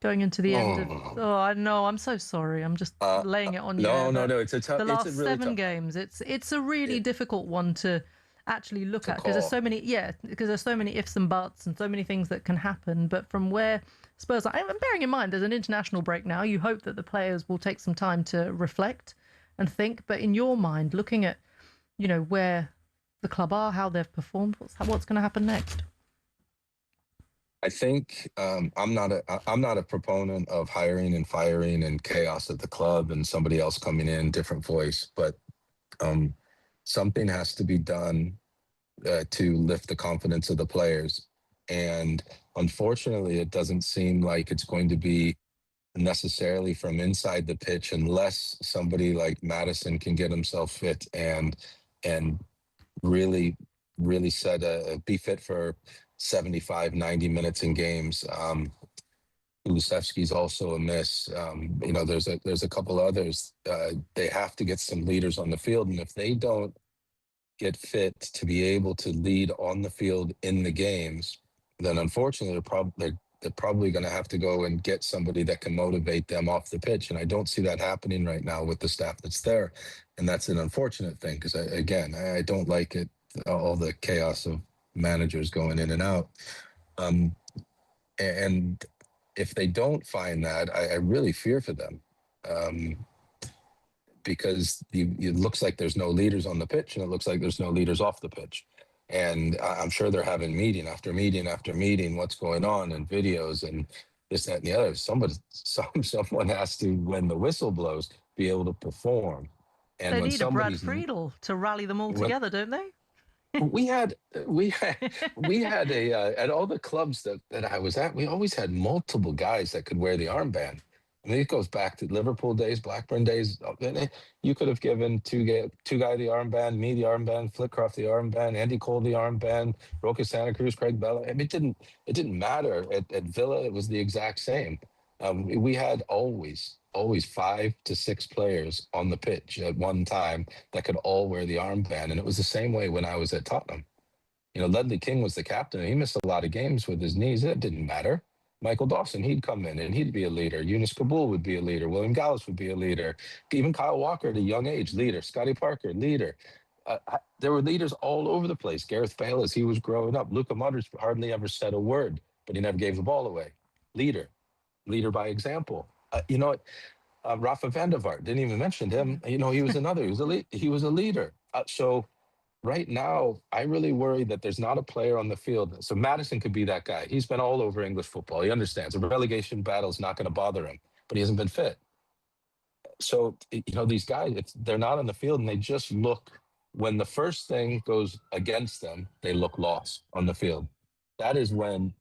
going into the end of? Oh, I know. I'm so sorry. I'm just laying it on you. No. It's a tough. The last it's a really 7 tough. games, it's a really difficult one to actually look at because there's so many. Yeah, because there's so many ifs and buts and so many things that can happen. But from where Spurs are, and bearing in mind there's an international break now, you hope that the players will take some time to reflect and think. But in your mind, looking at where the club are, how they've performed, what's going to happen next? I think I'm not a proponent of hiring and firing and chaos at the club and somebody else coming in, different voice, but something has to be done to lift the confidence of the players. And unfortunately, it doesn't seem like it's going to be necessarily from inside the pitch unless somebody like Maddison can get himself fit and really be fit for 75, 90 minutes in games. Kulusevski's also a miss. There's a couple others. They have to get some leaders on the field, and if they don't get fit to be able to lead on the field in the games, then unfortunately they're probably going to have to go and get somebody that can motivate them off the pitch. And I don't see that happening right now with the staff that's there, and that's an unfortunate thing because I don't like it, all the chaos of managers going in and out. And if they don't find that, I really fear for them, because it looks like there's no leaders on the pitch and it looks like there's no leaders off the pitch. And I'm sure they're having meeting after meeting after meeting, what's going on, and videos and this, that, and the other. Someone has to, when the whistle blows, be able to perform. And they when need a Brad Friedel to rally them all together, don't they? we had at all the clubs that I was at, we always had multiple guys that could wear the armband. I mean, it goes back to Liverpool days, Blackburn days. You could have given two guy the armband, me the armband, Flitcroft the armband, Andy Cole the armband, Roca Santa Cruz, Craig Bella. I mean, it didn't matter. At Villa, it was the exact same. We had always 5 to 6 players on the pitch at one time that could all wear the armband. And it was the same way when I was at Tottenham. Ledley King was the captain. He missed a lot of games with his knees. It didn't matter. Michael Dawson, he'd come in and he'd be a leader. Yunus Kabul would be a leader. William Gallas would be a leader. Even Kyle Walker at a young age, leader. Scotty Parker, leader. There were leaders all over the place. Gareth Bale, as he was growing up. Luka Modric hardly ever said a word, but he never gave the ball away. Leader by example. Rafa van der Vaart, didn't even mention him. He was another. He was a leader. So right now, I really worry that there's not a player on the field. So Maddison could be that guy. He's been all over English football. He understands a relegation battle is not going to bother him, but he hasn't been fit. So these guys, they're not on the field, and they just look. When the first thing goes against them, they look lost on the field. That is when,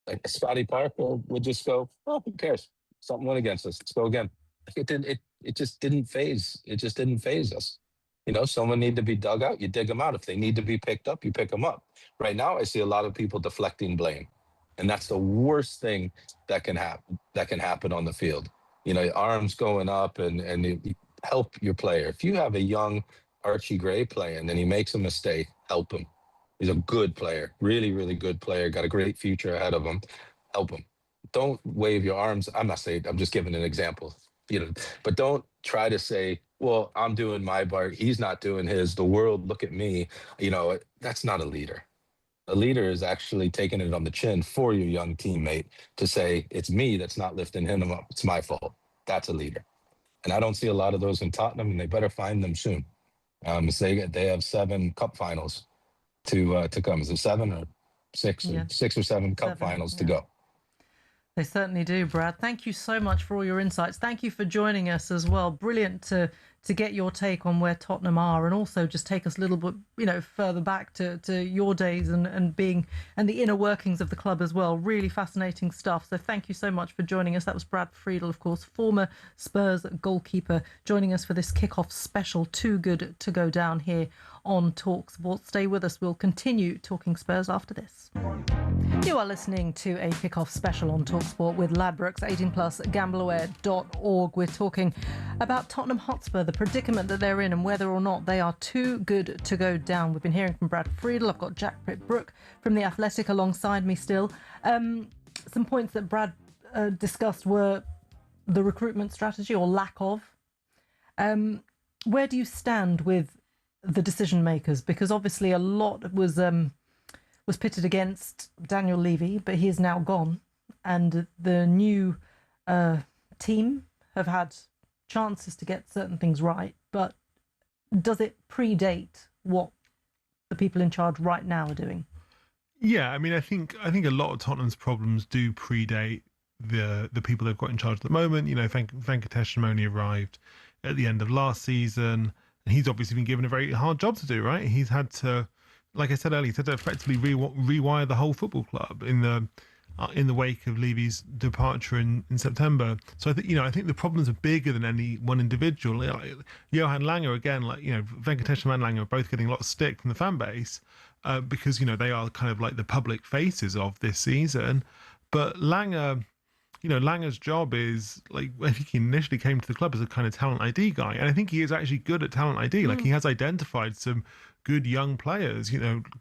like, Scotty Parker would just go, "Oh, who cares? Something went against us. Let's go again." It just didn't phase. It just didn't phase us. Someone need to be dug out, you dig them out. If they need to be picked up, you pick them up. Right now, I see a lot of people deflecting blame, and that's the worst thing that can happen on the field. Arms going up and you help your player. If you have a young Archie Gray playing and he makes a mistake, help him. He's a good player, really, really good player, got a great future ahead of him. Help him. Don't wave your arms. I'm just giving an example, but don't try to say, well, I'm doing my part, he's not doing his, the world, look at me. That's not a leader. A leader is actually taking it on the chin for your young teammate to say, it's me that's not lifting him up. It's my fault. That's a leader. And I don't see a lot of those in Tottenham, and they better find them soon. They have 7 cup finals to come. Is it 7 or 6? Yeah. 6 or 7 cup finals to go. They certainly do, Brad. Thank you so much for all your insights. Thank you for joining us as well. Brilliant to get your take on where Tottenham are, and also just take us a little bit, further back to your days and the inner workings of the club as well. Really fascinating stuff. So thank you so much for joining us. That was Brad Friedel, of course, former Spurs goalkeeper, joining us for this kickoff special. Too good to go down here on talkSPORT. Stay with us. We'll continue talking Spurs after this. You are listening to a kickoff special on talkSPORT with Ladbrokes, 18+, gambleaware.org. We're talking about Tottenham Hotspur, the predicament that they're in and whether or not they are too good to go down. We've been hearing from Brad Friedel. I've got Jack Pitt-Brooke from The Athletic alongside me still. Some points that Brad discussed were the recruitment strategy or lack of. Where do you stand with the decision makers? Because obviously a lot was pitted against Daniel Levy, but he is now gone, and the new team have had chances to get certain things right. But does it predate what the people in charge right now are doing? Yeah, I mean, I think a lot of Tottenham's problems do predate the people they've got in charge at the moment. Pochettiono only arrived at the end of last season, and he's obviously been given a very hard job to do. Right, he's had to, like I said earlier, he's had to effectively rewire the whole football club in the wake of Levy's departure in September. So I think the problems are bigger than any one individual. Johan Langer, again, Pochettiono and Langer are both getting a lot of stick from the fan base because they are kind of like the public faces of this season. But Langer's job is, I think he initially came to the club as a kind of talent ID guy, and I think he is actually good at talent ID. He has identified some good young players,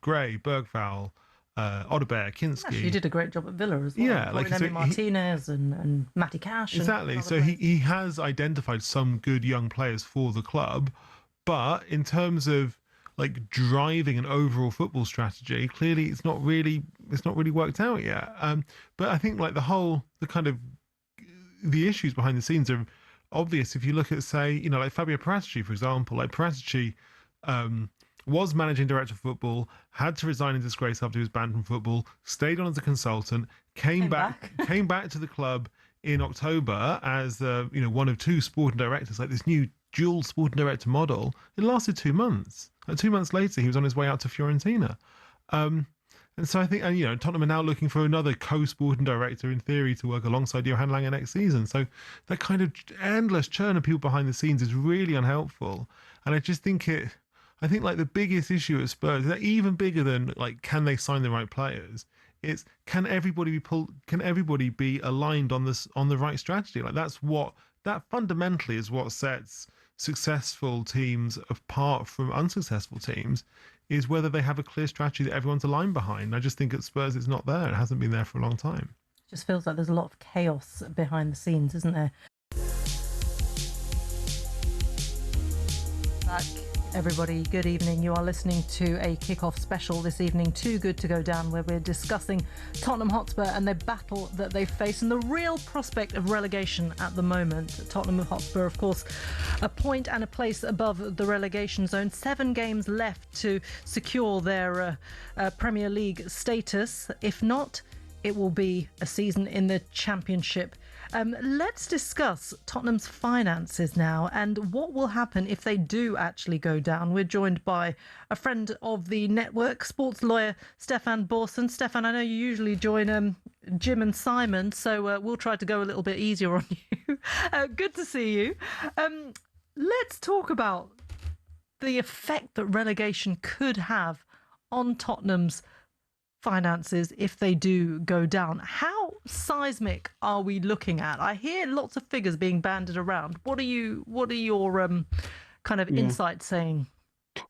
Gray, Bergvall, Odeberg, Kinski. Actually, he did a great job at Villa as well. Yeah, Emi Martinez and Matty Cash. Exactly. So he has identified some good young players for the club, but in terms of driving an overall football strategy, clearly it's not really worked out yet. But I think the issues behind the scenes are obvious if you look at, say, Fabio Paratici, for example. Paratici was managing director of football, had to resign in disgrace after he was banned from football, stayed on as a consultant, came back to the club in October as one of two sporting directors, this new dual sporting director model. It lasted 2 months. 2 months later, he was on his way out to Fiorentina. And so I think, Tottenham are now looking for another co-sporting director, in theory, to work alongside Johan Langer next season. So that kind of endless churn of people behind the scenes is really unhelpful. And I just think the biggest issue at Spurs is that, even bigger than can they sign the right players, it's can everybody be aligned on the right strategy? That fundamentally is what sets successful teams apart from unsuccessful teams, is whether they have a clear strategy that everyone's aligned behind. I just think at Spurs it's not there. It hasn't been there for a long time. It just feels like there's a lot of chaos behind the scenes, isn't there? Everybody, good evening. You are listening to a kickoff special this evening, Too Good to Go Down, where we're discussing Tottenham Hotspur and the battle that they face and the real prospect of relegation at the moment. Tottenham Hotspur, of course, a point and a place above the relegation zone. 7 games left to secure their Premier League status. If not, it will be a season in the Championship. Let's discuss Tottenham's finances now and what will happen if they do actually go down. We're joined by a friend of the network, sports lawyer Stefan Borson. Stefan, I know you usually join Jim and Simon, so we'll try to go a little bit easier on you. Good to see you. Let's talk about the effect that relegation could have on Tottenham's finances if they do go down. How seismic are we looking at? I hear lots of figures being banded around. What are your kind of insights saying?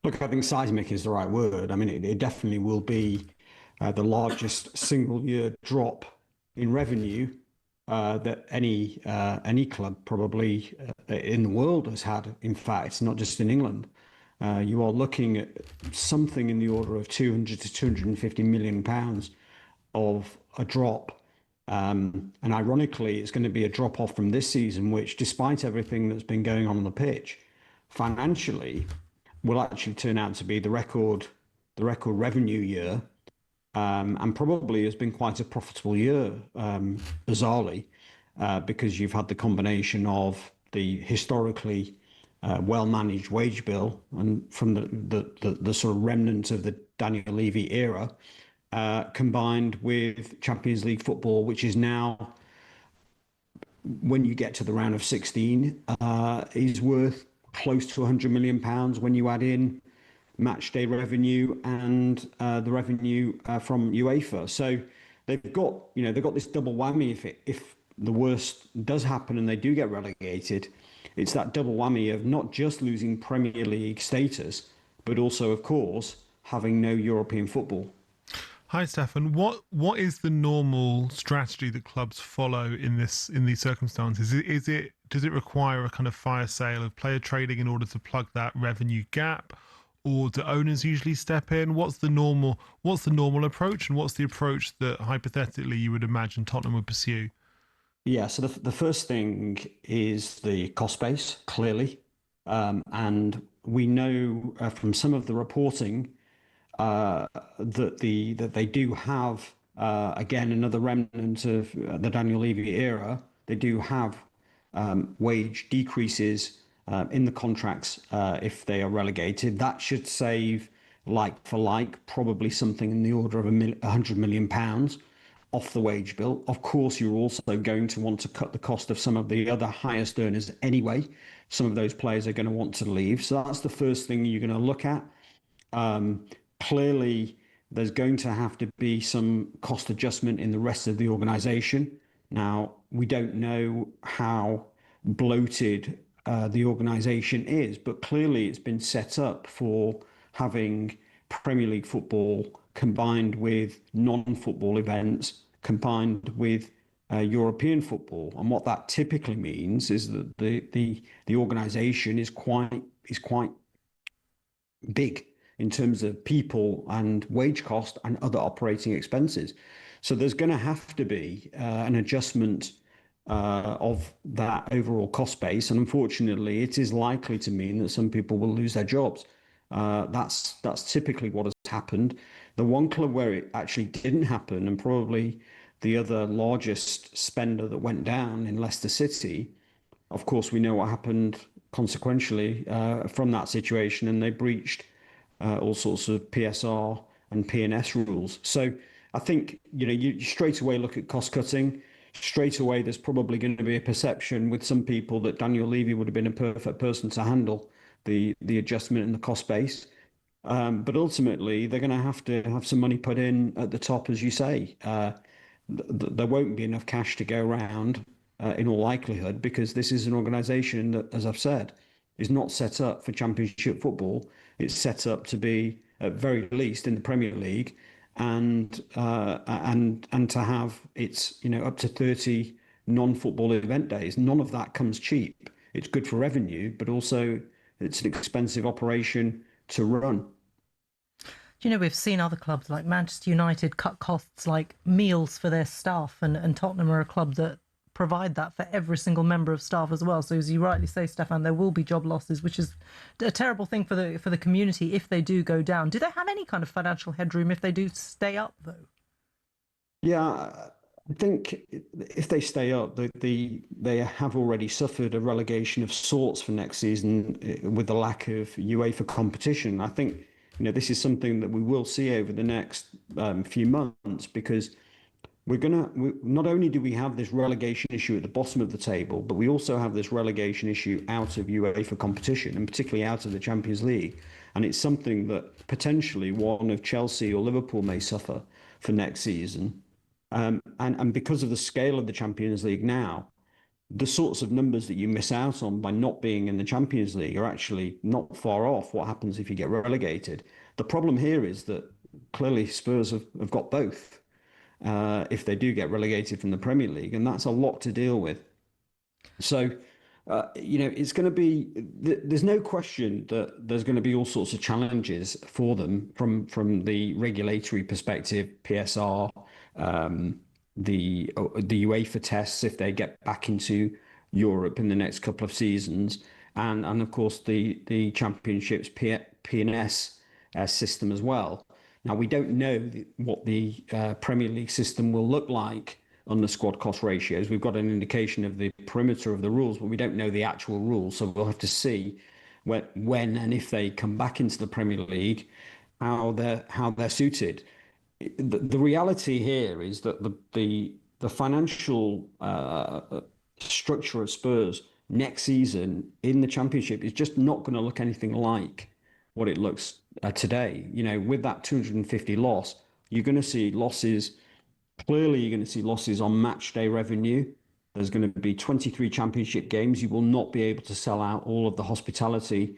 Look, I think seismic is the right word. I mean, it definitely will be the largest single year drop in revenue that any club probably in the world has had. In fact, not just in England. You are looking at something in the order of 200 to 250 million pounds of a drop. And ironically, it's going to be a drop off from this season, which, despite everything that's been going on the pitch, financially will actually turn out to be the record revenue year and probably has been quite a profitable year, bizarrely, because you've had the combination of the historically well-managed wage bill and from the sort of remnants of the Daniel Levy era, combined with Champions League football, which is now, when you get to the round of 16, is worth close to £100 million when you add in match day revenue and the revenue from UEFA. So they've got this double whammy. If the worst does happen and they do get relegated, it's that double whammy of not just losing Premier League status, but also, of course, having no European football. Hi, Stefan. What is the normal strategy that clubs follow in these circumstances? Does it require a kind of fire sale of player trading in order to plug that revenue gap, or do owners usually step in? What's the normal approach, and what's the approach that hypothetically you would imagine Tottenham would pursue? Yeah, so the first thing is the cost base, clearly, and we know from some of the reporting that they do have again another remnant of the Daniel Levy era. They do have wage decreases in the contracts if they are relegated. That should save, like for like, probably something in the order of £100 million off the wage bill. Of course, you're also going to want to cut the cost of some of the other highest earners anyway. Some of those players are going to want to leave. So that's the first thing you're going to look at. Clearly, there's going to have to be some cost adjustment in the rest of the organisation. Now, we don't know how bloated the organisation is, but clearly it's been set up for having Premier League football combined with non-football events, combined with European football. And what that typically means is that the organisation is quite big in terms of people and wage cost and other operating expenses. So there's going to have to be an adjustment of that overall cost base. And unfortunately, it is likely to mean that some people will lose their jobs. That's typically what has happened. The one club where it actually didn't happen, and probably the other largest spender that went down in Leicester City, of course, we know what happened consequentially from that situation, and they breached all sorts of PSR and P&S rules. So I think, you straight away look at cost cutting. Straight away, there's probably going to be a perception with some people that Daniel Levy would have been a perfect person to handle the adjustment in the cost base. But ultimately, they're going to have some money put in at the top, as you say. There won't be enough cash to go around in all likelihood, because this is an organisation that, as I've said, is not set up for Championship football. It's set up to be, at very least, in the Premier League, and to have its up to 30 non-football event days. None of that comes cheap. It's good for revenue, but also it's an expensive operation to run. We've seen other clubs like Manchester United cut costs like meals for their staff, and Tottenham are a club that provide that for every single member of staff as well. So as you rightly say, Stefan, there will be job losses, which is a terrible thing for the community if they do go down. Do they have any kind of financial headroom if they do stay up, though? Yeah, I think if they stay up, they have already suffered a relegation of sorts for next season with the lack of UEFA competition. I think this is something that we will see over the next few months, because not only do we have this relegation issue at the bottom of the table, but we also have this relegation issue out of UEFA competition, and particularly out of the Champions League. And it's something that potentially one of Chelsea or Liverpool may suffer for next season. And because of the scale of the Champions League now, the sorts of numbers that you miss out on by not being in the Champions League are actually not far off what happens if you get relegated. The problem here is that clearly Spurs have got both. If they do get relegated from the Premier League, and that's a lot to deal with. So, it's going to be, there's no question that there's going to be all sorts of challenges for them from the regulatory perspective, PSR, the UEFA tests if they get back into Europe in the next couple of seasons, and of course the Championship's P&S system as well. Now, we don't know what the Premier League system will look like on the squad cost ratios. We've got an indication of the perimeter of the rules, but we don't know the actual rules. So we'll have to see when and if they come back into the Premier League, how they're suited. The reality here is that the financial structure of Spurs next season in the Championship is just not going to look anything like what it looks today. With that 250 loss, you're going to see losses. Clearly, you're going to see losses on match day revenue. There's going to be 23 Championship games. You will not be able to sell out all of the hospitality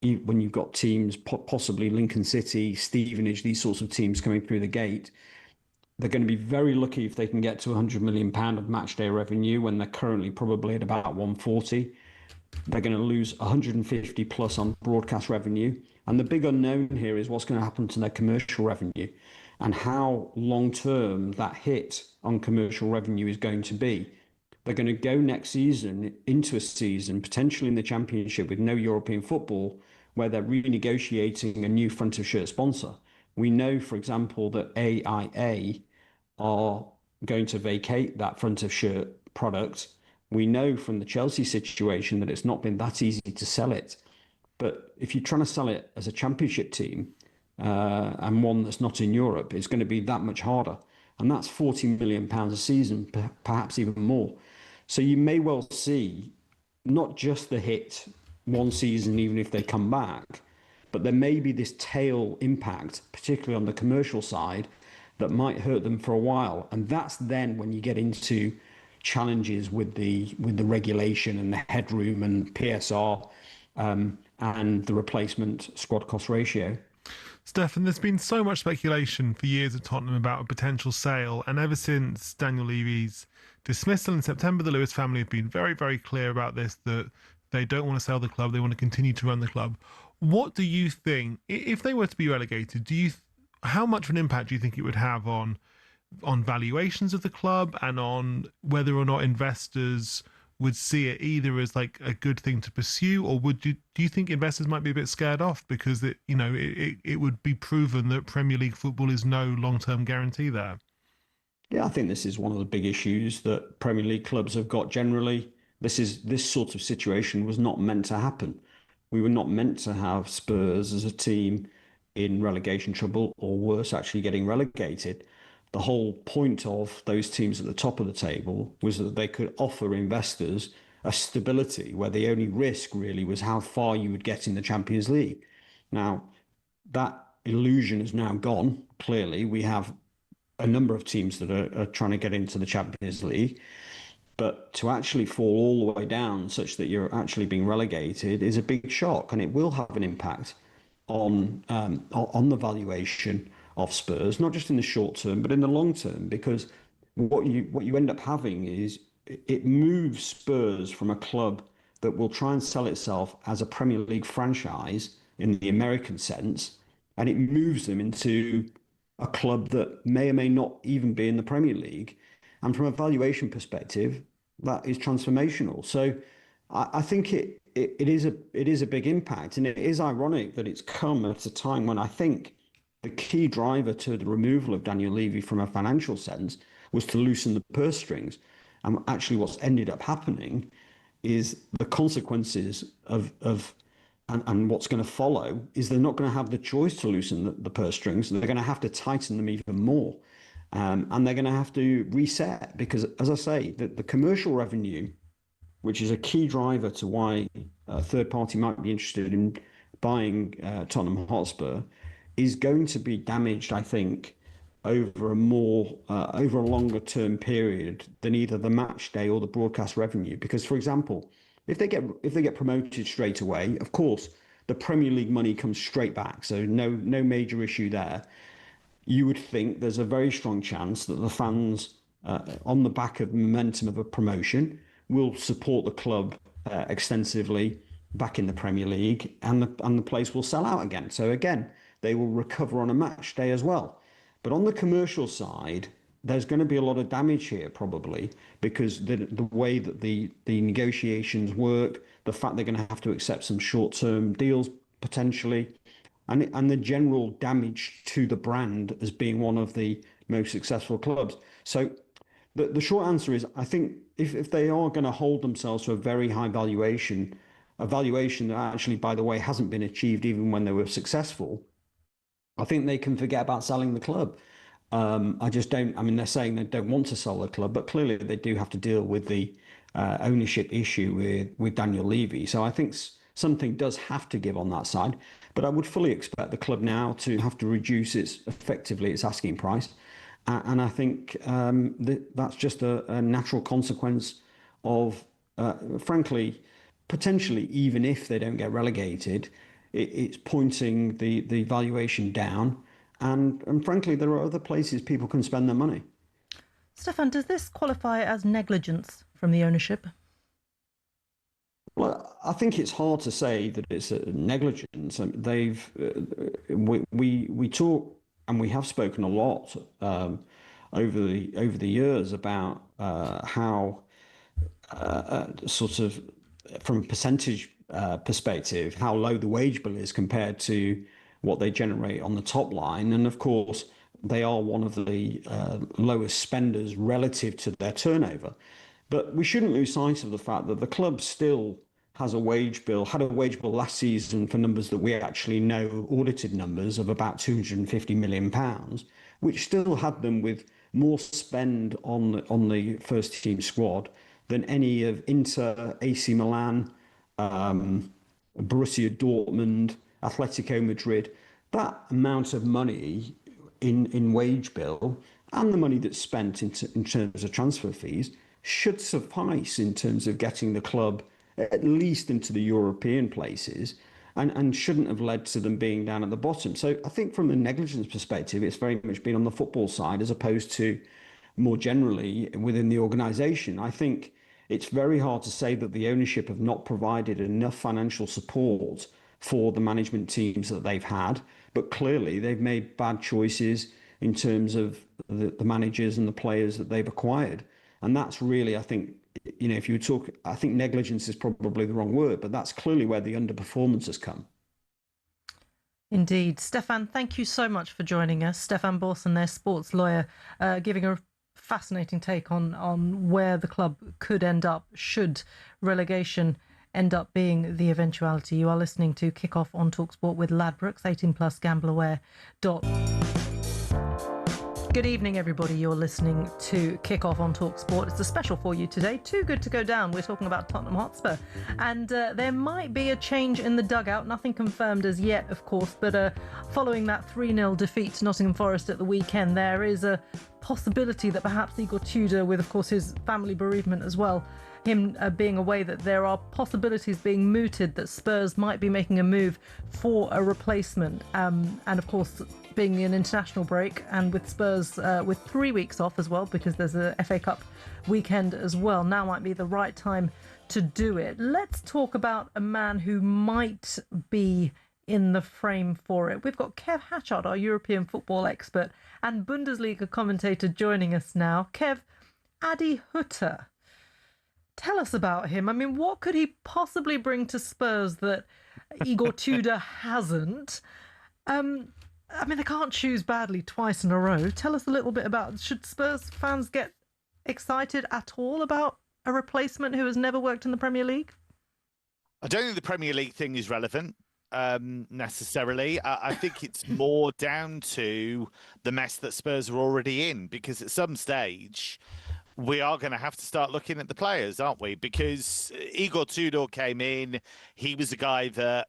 when you've got teams, possibly Lincoln City, Stevenage, these sorts of teams coming through the gate. They're going to be very lucky if they can get to £100 million of match day revenue when they're currently probably at about 140. They're going to lose 150 plus on broadcast revenue. And the big unknown here is what's going to happen to their commercial revenue and how long-term that hit on commercial revenue is going to be. They're going to go next season into a season, potentially in the Championship with no European football, where they're renegotiating a new front of shirt sponsor. We know, for example, that AIA are going to vacate that front of shirt product. We know from the Chelsea situation that it's not been that easy to sell it. But if you're trying to sell it as a Championship team and one that's not in Europe, it's going to be that much harder. And that's £40 million a season, perhaps even more. So you may well see not just the hit one season, even if they come back, but there may be this tail impact, particularly on the commercial side, that might hurt them for a while. And that's then when you get into challenges with the regulation and the headroom and PSR and the replacement squad cost ratio. Stefan, there's been so much speculation for years at Tottenham about a potential sale, and ever since Daniel Levy's dismissal in September, the Lewis family have been very, very clear about this, that they don't want to sell the club, they want to continue to run the club. What do you think, if they were to be relegated, how much of an impact do you think it would have on valuations of the club and on whether or not investors would see it either as like a good thing to pursue, or do you think investors might be a bit scared off because it would be proven that Premier League football is no long-term guarantee there? Yeah, I think this is one of the big issues that Premier League clubs have got generally. This sort of situation was not meant to happen. We were not meant to have Spurs as a team in relegation trouble, or worse, actually getting relegated. The whole point of those teams at the top of the table was that they could offer investors a stability where the only risk really was how far you would get in the Champions League. Now, that illusion is now gone. Clearly, we have a number of teams that are trying to get into the Champions League. But to actually fall all the way down such that you're actually being relegated is a big shock, and it will have an impact on the valuation of Spurs, not just in the short term, but in the long term, because what you end up having is it moves Spurs from a club that will try and sell itself as a Premier League franchise in the American sense, and it moves them into a club that may or may not even be in the Premier League. And from a valuation perspective, that is transformational. So I think it is a big impact, and it is ironic that it's come at a time when I think the key driver to the removal of Daniel Levy from a financial sense was to loosen the purse strings. And actually what's ended up happening is the consequences and what's going to follow is they're not going to have the choice to loosen the purse strings. They're going to have to tighten them even more. And they're going to have to reset because, as I say, the commercial revenue, which is a key driver to why a third party might be interested in buying Tottenham Hotspur, is going to be damaged, I think, over a longer term period than either the match day or the broadcast revenue. Because, for example, if they get promoted straight away, of course, the Premier League money comes straight back, so no major issue there. You would think there's a very strong chance that the fans, on the back of momentum of a promotion, will support the club extensively back in the Premier League, and the place will sell out again. So again, they will recover on a match day as well. But on the commercial side, there's going to be a lot of damage here probably, because the way that the negotiations work, the fact they're going to have to accept some short-term deals potentially, and the general damage to the brand as being one of the most successful clubs. So the short answer is, I think if they are going to hold themselves to a very high valuation, a valuation that actually, by the way, hasn't been achieved even when they were successful, I think they can forget about selling the club. I just don't. I mean, they're saying they don't want to sell the club, but clearly they do have to deal with the ownership issue with Daniel Levy. So I think something does have to give on that side. But I would fully expect the club now to have to reduce effectively its asking price, and I think that's just a natural consequence of, frankly, potentially even if they don't get relegated, it's pointing the valuation down. And frankly, there are other places people can spend their money. Stefan, does this qualify as negligence from the ownership? Well, I think it's hard to say that it's a negligence. We talk, and we have spoken a lot over the years about how sort of from a percentage perspective, how low the wage bill is compared to what they generate on the top line. And of course, they are one of the lowest spenders relative to their turnover. But we shouldn't lose sight of the fact that the club still had a wage bill last season for numbers that we actually know, audited numbers of about £250 million, which still had them with more spend on the first team squad than any of Inter, AC Milan, Borussia Dortmund, Atletico Madrid. That amount of money in wage bill and the money that's spent in terms of transfer fees should suffice in terms of getting the club at least into the European places, and shouldn't have led to them being down at the bottom. So I think from a negligence perspective, it's very much been on the football side as opposed to more generally within the organisation. I think it's very hard to say that the ownership have not provided enough financial support for the management teams that they've had, but clearly they've made bad choices in terms of the managers and the players that they've acquired. And that's really, I think, if you talk, I think negligence is probably the wrong word, but that's clearly where the underperformance has come. Indeed. Stefan, thank you so much for joining us. Stefan Borson, their sports lawyer, giving a fascinating take on where the club could end up should relegation end up being the eventuality. You are listening to Kickoff on talkSPORT with Ladbrokes, 18 plus, gambleaware. Good evening, everybody. You're listening to Kickoff on talkSPORT. It's a special for you today. Too good to go down. We're talking about Tottenham Hotspur. And there might be a change in the dugout. Nothing confirmed as yet, of course. But following that 3-0 defeat to Nottingham Forest at the weekend, there is a possibility that perhaps Igor Tudor, with, of course, his family bereavement as well, him being away, that there are possibilities being mooted that Spurs might be making a move for a replacement. And, of course, being an international break and with Spurs with 3 weeks off as well, because there's a FA Cup weekend as well, now might be the right time to do it. Let's talk about a man who might be in the frame for it. We've got Kev Hatchard, our European football expert and Bundesliga commentator, joining us now. Kev, Adi Hütter, tell us about him. I mean, what could he possibly bring to Spurs that Igor Tudor hasn't? I mean, they can't choose badly twice in a row. Tell us a little bit about, should Spurs fans get excited at all about a replacement who has never worked in the Premier League? I don't think the Premier League thing is relevant necessarily. I think it's more down to the mess that Spurs are already in, because at some stage we are going to have to start looking at the players, aren't we? Because Igor Tudor came in, he was a guy that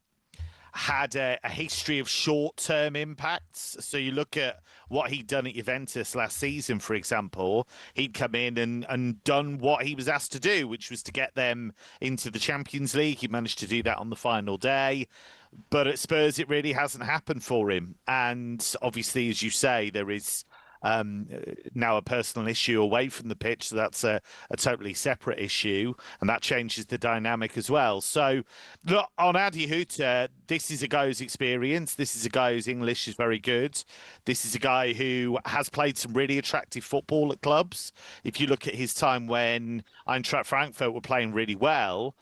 had a history of short-term impacts. So you look at what he'd done at Juventus last season, for example, he'd come in and done what he was asked to do, which was to get them into the Champions League. He managed to do that on the final day. But at Spurs, it really hasn't happened for him. And obviously, as you say, there is now a personal issue away from the pitch, so that's a totally separate issue, and that changes the dynamic as well. So look, on Adi Hütter, this is a guy who's experienced, this is a guy whose English is very good, this is a guy who has played some really attractive football at clubs. If you look at his time when Eintracht Frankfurt were playing really well,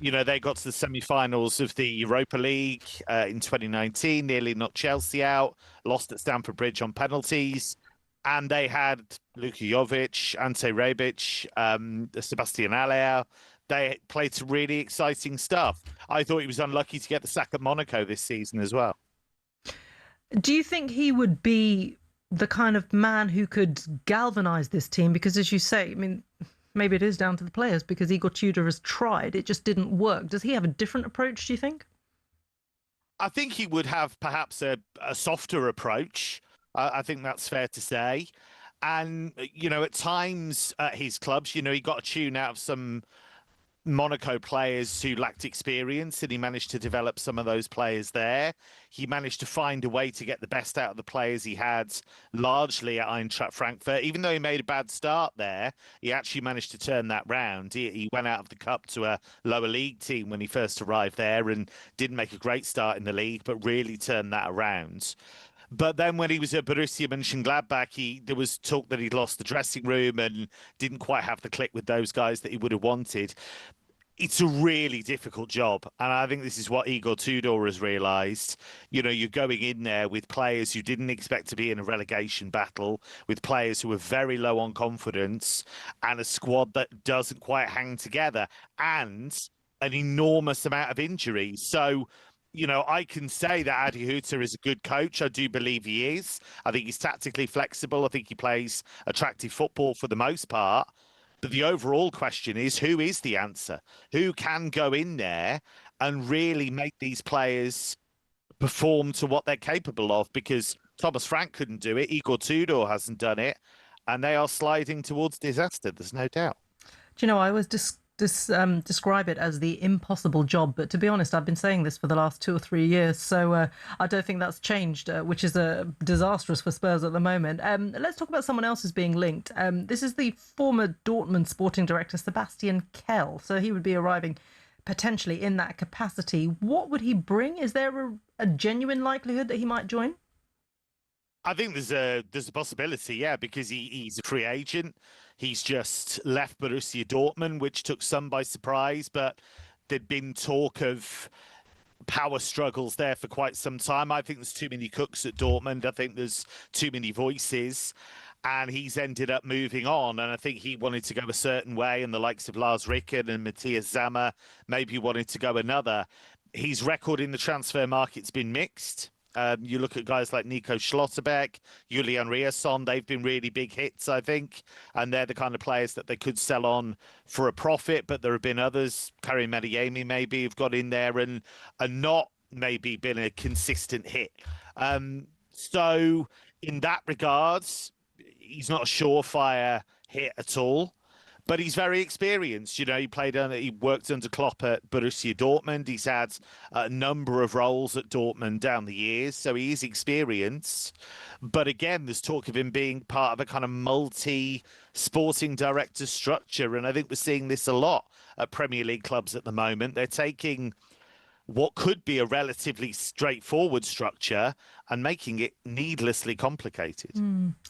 You know, they got to the semi-finals of the Europa League in 2019, nearly knocked Chelsea out, lost at Stamford Bridge on penalties. And they had Luka Jovic, Ante Rebic, Sebastian Haller. They played some really exciting stuff. I thought he was unlucky to get the sack at Monaco this season as well. Do you think he would be the kind of man who could galvanise this team? Because as you say, I mean, maybe it is down to the players because Igor Tudor has tried. It just didn't work. Does he have a different approach, do you think? I think he would have perhaps a softer approach. I think that's fair to say. And, you know, at times at his clubs, you know, he got a tune out of some Monaco players who lacked experience, and he managed to develop some of those players there. He managed to find a way to get the best out of the players he had largely at Eintracht Frankfurt. Even though he made a bad start there, he actually managed to turn that round. He went out of the cup to a lower league team when he first arrived there and didn't make a great start in the league, but really turned that around. But then when he was at Borussia Mönchengladbach, there was talk that he'd lost the dressing room and didn't quite have the click with those guys that he would have wanted. It's a really difficult job. And I think this is what Igor Tudor has realised. You know, you're going in there with players who didn't expect to be in a relegation battle, with players who are very low on confidence, and a squad that doesn't quite hang together, and an enormous amount of injuries. So, you know, I can say that Adi Hütter is a good coach. I do believe he is. I think he's tactically flexible. I think he plays attractive football for the most part. But the overall question is, who is the answer? Who can go in there and really make these players perform to what they're capable of? Because Thomas Frank couldn't do it. Igor Tudor hasn't done it. And they are sliding towards disaster. There's no doubt. Do you know, I was describe it as the impossible job, but to be honest, I've been saying this for the last 2 or 3 years, so I don't think that's changed, which is disastrous for Spurs at the moment. Let's talk about someone else who's being linked. This is the former Dortmund sporting director, Sebastian Kehl. So he would be arriving potentially in that capacity. What would he bring? Is there a genuine likelihood that he might join? I think there's a possibility, yeah, because he's a free agent. He's just left Borussia Dortmund, which took some by surprise, but there'd been talk of power struggles there for quite some time. I think there's too many cooks at Dortmund. I think there's too many voices, and he's ended up moving on. And I think he wanted to go a certain way, and the likes of Lars Ricken and Matthias Sammer maybe wanted to go another. His record in the transfer market's been mixed. You look at guys like Nico Schlotterbeck, Julian Riasson, they've been really big hits, I think. And they're the kind of players that they could sell on for a profit. But there have been others, Karim Adeyemi maybe, who've got in there and not maybe been a consistent hit. So in that regards, he's not a surefire hit at all. But he's very experienced. You know, he worked under Klopp at Borussia Dortmund. He's had a number of roles at Dortmund down the years, so he is experienced. But again, there's talk of him being part of a kind of multi-sporting director structure, and I think we're seeing this a lot at Premier League clubs at the moment. They're taking what could be a relatively straightforward structure and making it needlessly complicated.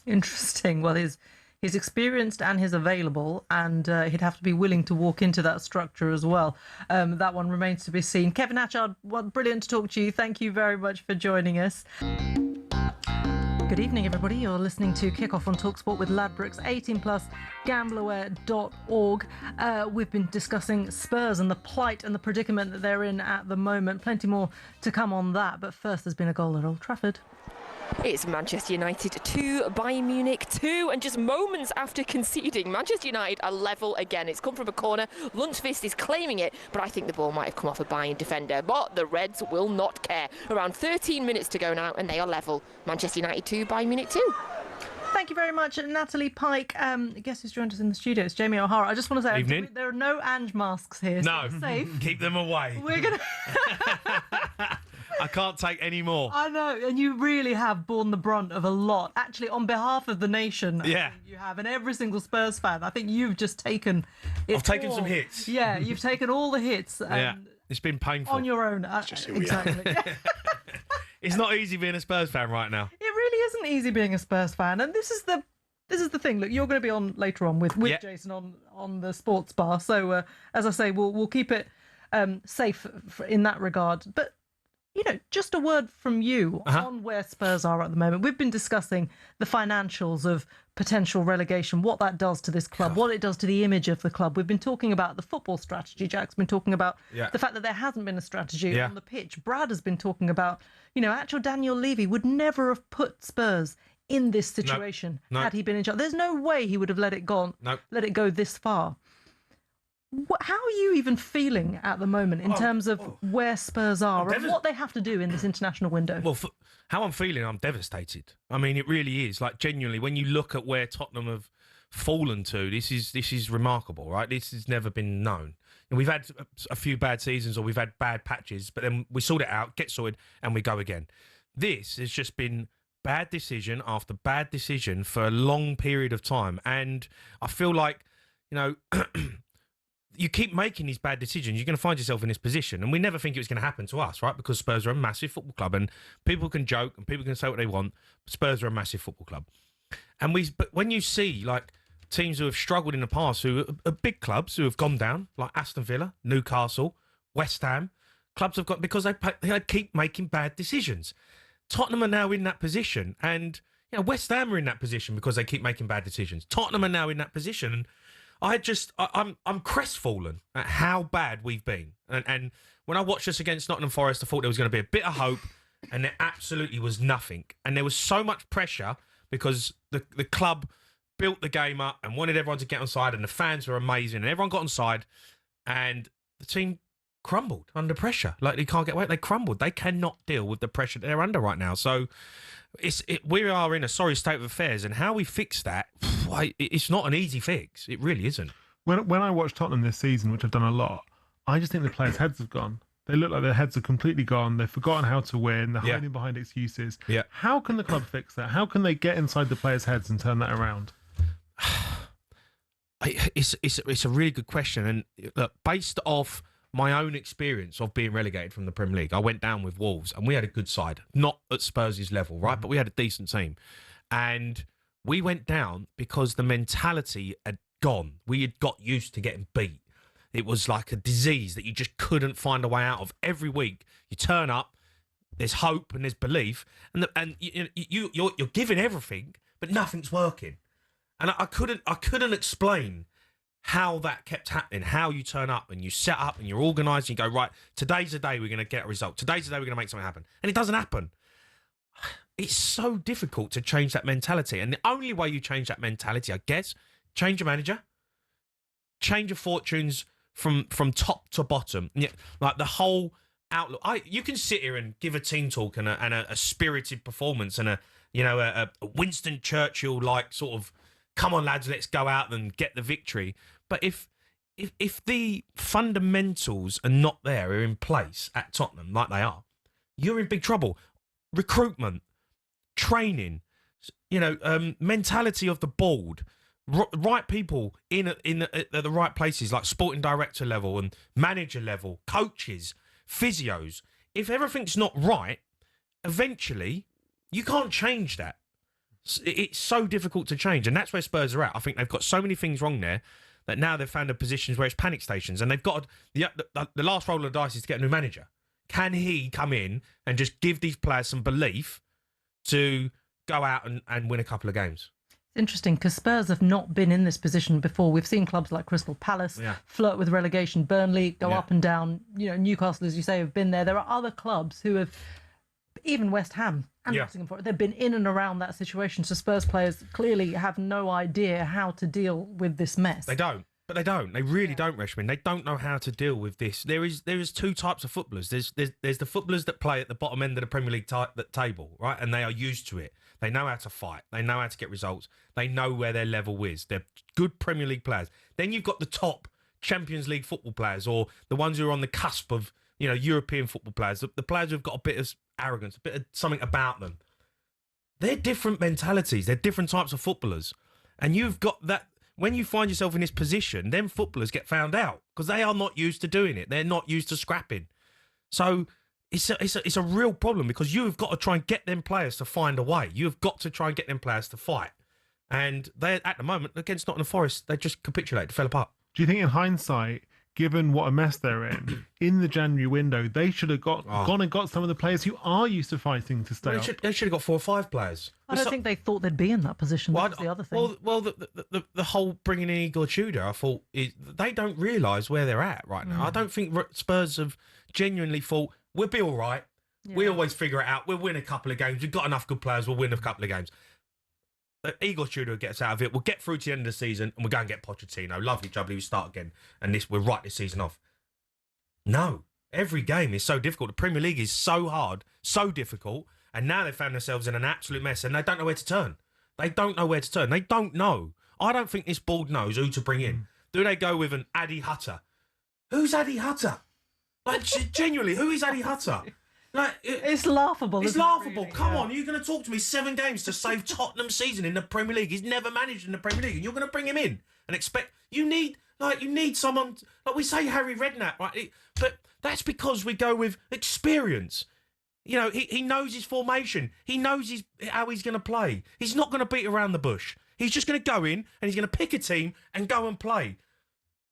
Interesting. Well, he's experienced and he's available, and he'd have to be willing to walk into that structure as well. That one remains to be seen. Kevin Hatchard, brilliant to talk to you. Thank you very much for joining us. Good evening, everybody. You're listening to Kickoff on talkSPORT with Ladbrokes, 18+, gambleaware.org. We've been discussing Spurs and the plight and the predicament that they're in at the moment. Plenty more to come on that. But first, there's been a goal at Old Trafford. It's Manchester United 2, Bayern Munich 2, and just moments after conceding, Manchester United are level again. It's come from a corner. Lundqvist is claiming it, but I think the ball might have come off a Bayern defender. But the Reds will not care. Around 13 minutes to go now, and they are level. Manchester United 2, Bayern Munich 2. Thank you very much, Natalie Pike. Guess who's joined us in the studio? It's Jamie O'Hara. I just want to say, Evening. There are no Ange masks here. So no, it's safe. Keep them away. We're gonna. I can't take any more. I know, and you really have borne the brunt of a lot. Actually, on behalf of the nation, yeah. I think you have, and every single Spurs fan. I think you've just taken it. I've taken some hits. Yeah, you've taken all the hits. Yeah, it's been painful. On your own. Exactly. It's not easy being a Spurs fan right now. It really isn't easy being a Spurs fan, and this is the thing. Look, you're going to be on later on with Jason on the sports bar. So as I say, we'll keep it safe in that regard. But just a word from you on where Spurs are at the moment. We've been discussing the financials of potential relegation, what that does to this club, what it does to the image of the club. We've been talking about the football strategy. Jack's been talking about the fact that there hasn't been a strategy on the pitch. Brad has been talking about, actual Daniel Levy would never have put Spurs in this situation had he been in charge. There's no way he would have let it go this far. How are you even feeling at the moment in terms of where Spurs are and what they have to do in this international window? Well, how I'm feeling, I'm devastated. I mean, it really is. Like, genuinely, when you look at where Tottenham have fallen to, this is remarkable, right? This has never been known. And we've had a few bad seasons, or we've had bad patches, but then we sort it out, get sorted, and we go again. This has just been bad decision after bad decision for a long period of time. And I feel like, you keep making these bad decisions, you're going to find yourself in this position. And we never think it was going to happen to us, right? Because Spurs are a massive football club, and people can joke and people can say what they want. Spurs are a massive football club. But when you see like teams who have struggled in the past, who are big clubs who have gone down, like Aston Villa, Newcastle, West Ham, clubs have got, because they keep making bad decisions. Tottenham are now in that position, and West Ham are in that position because they keep making bad decisions. Tottenham are now in that position. I'm crestfallen at how bad we've been. And when I watched us against Nottingham Forest, I thought there was going to be a bit of hope, and there absolutely was nothing. And there was so much pressure because the club built the game up and wanted everyone to get on side, and the fans were amazing, and everyone got on side, and the team crumbled under pressure. Like, they can't get away. They crumbled. They cannot deal with the pressure they're under right now. So we are in a sorry state of affairs, and how we fix that, it's not an easy fix. It really isn't. When I watch Tottenham this season, which I've done a lot, I just think the players' heads have gone. They look like their heads are completely gone. They've forgotten how to win. They're hiding behind excuses. Yeah. How can the club fix that? How can they get inside the players' heads and turn that around? It's a really good question. And look, based off my own experience of being relegated from the Premier League, I went down with Wolves, and we had a good side, not at Spurs' level, right? But we had a decent team. And we went down because the mentality had gone. We had got used to getting beat. It was like a disease that you just couldn't find a way out of. Every week, you turn up, there's hope and there's belief, and you're giving everything, but nothing's working. And I couldn't explain how that kept happening, how you turn up and you set up and you're organised and you go, right, today's the day we're going to get a result. Today's the day we're going to make something happen. And it doesn't happen. It's so difficult to change that mentality. And the only way you change that mentality, I guess, change your manager, change your fortunes from top to bottom. Yeah, like the whole outlook. You can sit here and give a team talk and a spirited performance and a Winston Churchill like sort of, come on, lads, let's go out and get the victory. But if the fundamentals are not there, are in place at Tottenham like they are, you're in big trouble. Recruitment, training, mentality of the board, right people in the right places, like sporting director level and manager level, coaches, physios. If everything's not right, eventually you can't change that. It's so difficult to change, and that's where Spurs are at. I think they've got so many things wrong there that now they've found a positions where it's panic stations, and they've got the last roll of the dice is to get a new manager. Can he come in and just give these players some belief to go out and win a couple of games? It's interesting because Spurs have not been in this position before. We've seen clubs like Crystal Palace flirt with relegation, Burnley go up and down. Newcastle, as you say, have been there. There are other clubs who have, even West Ham and Nottingham Forest, they've been in and around that situation. So Spurs players clearly have no idea how to deal with this mess. They don't. But they don't. They really don't, Reshmin. They don't know how to deal with this. There is two types of footballers. There's the footballers that play at the bottom end of the Premier League table, right? And they are used to it. They know how to fight. They know how to get results. They know where their level is. They're good Premier League players. Then you've got the top Champions League football players, or the ones who are on the cusp of European football players. The players who've got a bit of arrogance, a bit of something about them. They're different mentalities. They're different types of footballers, and you've got that. When you find yourself in this position, then footballers get found out because they are not used to doing it. They're not used to scrapping. So it's a real problem because you've got to try and get them players to find a way. You've got to try and get them players to fight. And they, at the moment, against Nottingham Forest, they just capitulated, fell apart. Do you think in hindsight, given what a mess they're in the January window, they should have gone and got some of the players who are used to fighting to stay up. They should have got 4 or 5 players. I don't think they thought they'd be in that position. That's the other thing. Well, the whole bringing in Igor Tudor, I thought they don't realise where they're at right now. I don't think Spurs have genuinely thought we'll be all right. Yeah. We always figure it out. We'll win a couple of games. We've got enough good players. We'll win a couple of games. Igor Tudor gets out of it. We'll get through to the end of the season and we'll go and get Pochettiono. Lovely, jubbly. We start again. And we'll write this season off. No. Every game is so difficult. The Premier League is so hard, so difficult. And now they've found themselves in an absolute mess and they don't know where to turn. They don't know where to turn. They don't know. I don't think this board knows who to bring in. Do they go with an Addy Hutter? Who's Addy Hutter? Like, genuinely, who is Addy Hutter? Like, it's laughable. It's laughable. Really? Come on, you're going to talk to me 7 games to save Tottenham's season in the Premier League. He's never managed in the Premier League, and you're going to bring him in and expect you need someone like we say Harry Redknapp, right? But that's because we go with experience. You know, he knows his formation. He knows how he's going to play. He's not going to beat around the bush. He's just going to go in and he's going to pick a team and go and play.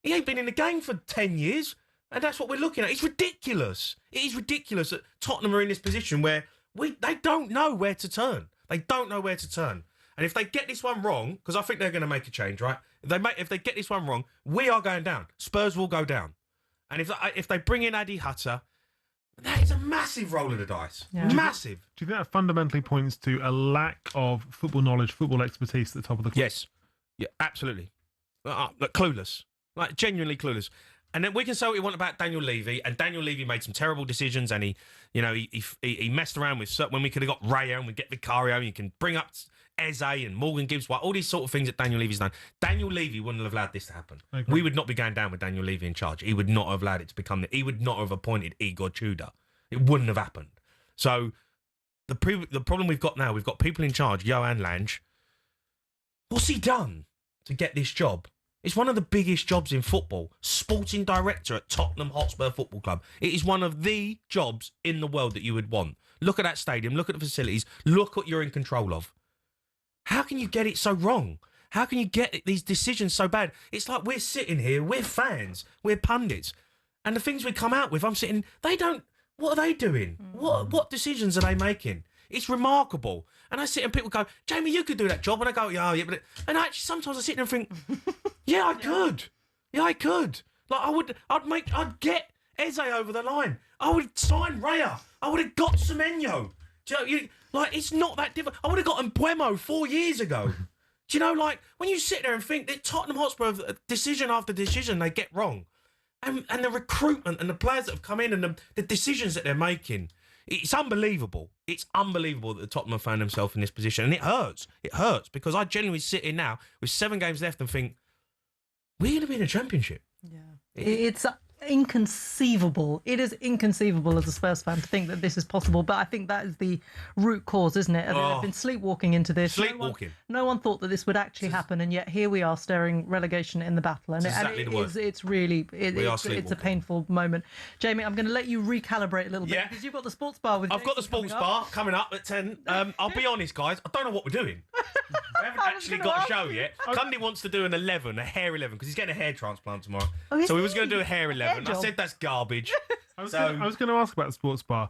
He ain't been in the game for 10 years. And that's what we're looking at. It's ridiculous. It is ridiculous that Tottenham are in this position where they don't know where to turn. They don't know where to turn. And if they get this one wrong, because I think they're going to make a change, right? If they get this one wrong, we are going down. Spurs will go down. And if they bring in Addy Hutter, that is a massive roll of the dice. Yeah. Massive. Do you think that fundamentally points to a lack of football knowledge, football expertise at the top of the club? Yes. Yeah, absolutely. Clueless. Like, genuinely clueless. And then we can say what we want about Daniel Levy, and Daniel Levy made some terrible decisions, and he messed around with when we could have got Raya and we get Vicario, and you can bring up Eze and Morgan Gibbs White, all these sort of things that Daniel Levy's done. Daniel Levy wouldn't have allowed this to happen. We would not be going down with Daniel Levy in charge. He would not have allowed it to become he would not have appointed Igor Tudor. It wouldn't have happened. So the problem we've got now, we've got people in charge, Johan Lange. What's he done to get this job? It's one of the biggest jobs in football. Sporting director at Tottenham Hotspur Football Club. It is one of the jobs in the world that you would want. Look at that stadium. Look at the facilities. Look what you're in control of. How can you get it so wrong? How can you get these decisions so bad? It's like we're sitting here, we're fans, we're pundits. And the things we come out with, I'm sitting, what are they doing? What decisions are they making? It's remarkable. And I sit and people go, Jamie, you could do that job. And I go, yeah, but... And actually, sometimes I sit there and think, yeah, I could. Yeah, I could. Like, I'd get Eze over the line. I would sign Raya. I would have got Semenyo. Do you know, it's not that difficult. I would have got Mbuemo 4 years ago. Do you know, like, when you sit there and think that Tottenham Hotspur, decision after decision, they get wrong. And the recruitment and the players that have come in and the decisions that they're making, it's unbelievable. It's unbelievable that the Tottenham have found themselves in this position. And it hurts. It hurts because I genuinely sit in now with 7 games left and think, we're going to be in a championship. Yeah. It's inconceivable. It is inconceivable as a Spurs fan to think that this is possible, but I think that is the root cause, isn't it? They've been sleepwalking into this. Sleepwalking. No one thought that this would actually happen, and yet here we are staring relegation in the battle. And it's a painful moment. Jamie, I'm going to let you recalibrate a little bit because you've got the sports bar with I've got the sports bar coming up at 10. I'll be honest, guys, I don't know what we're doing. We haven't actually got a show yet. Cundy wants to do a hair 11, because he's getting a hair transplant tomorrow. So he was going to do a hair 11. I said that's garbage. I was going to ask about the sports bar.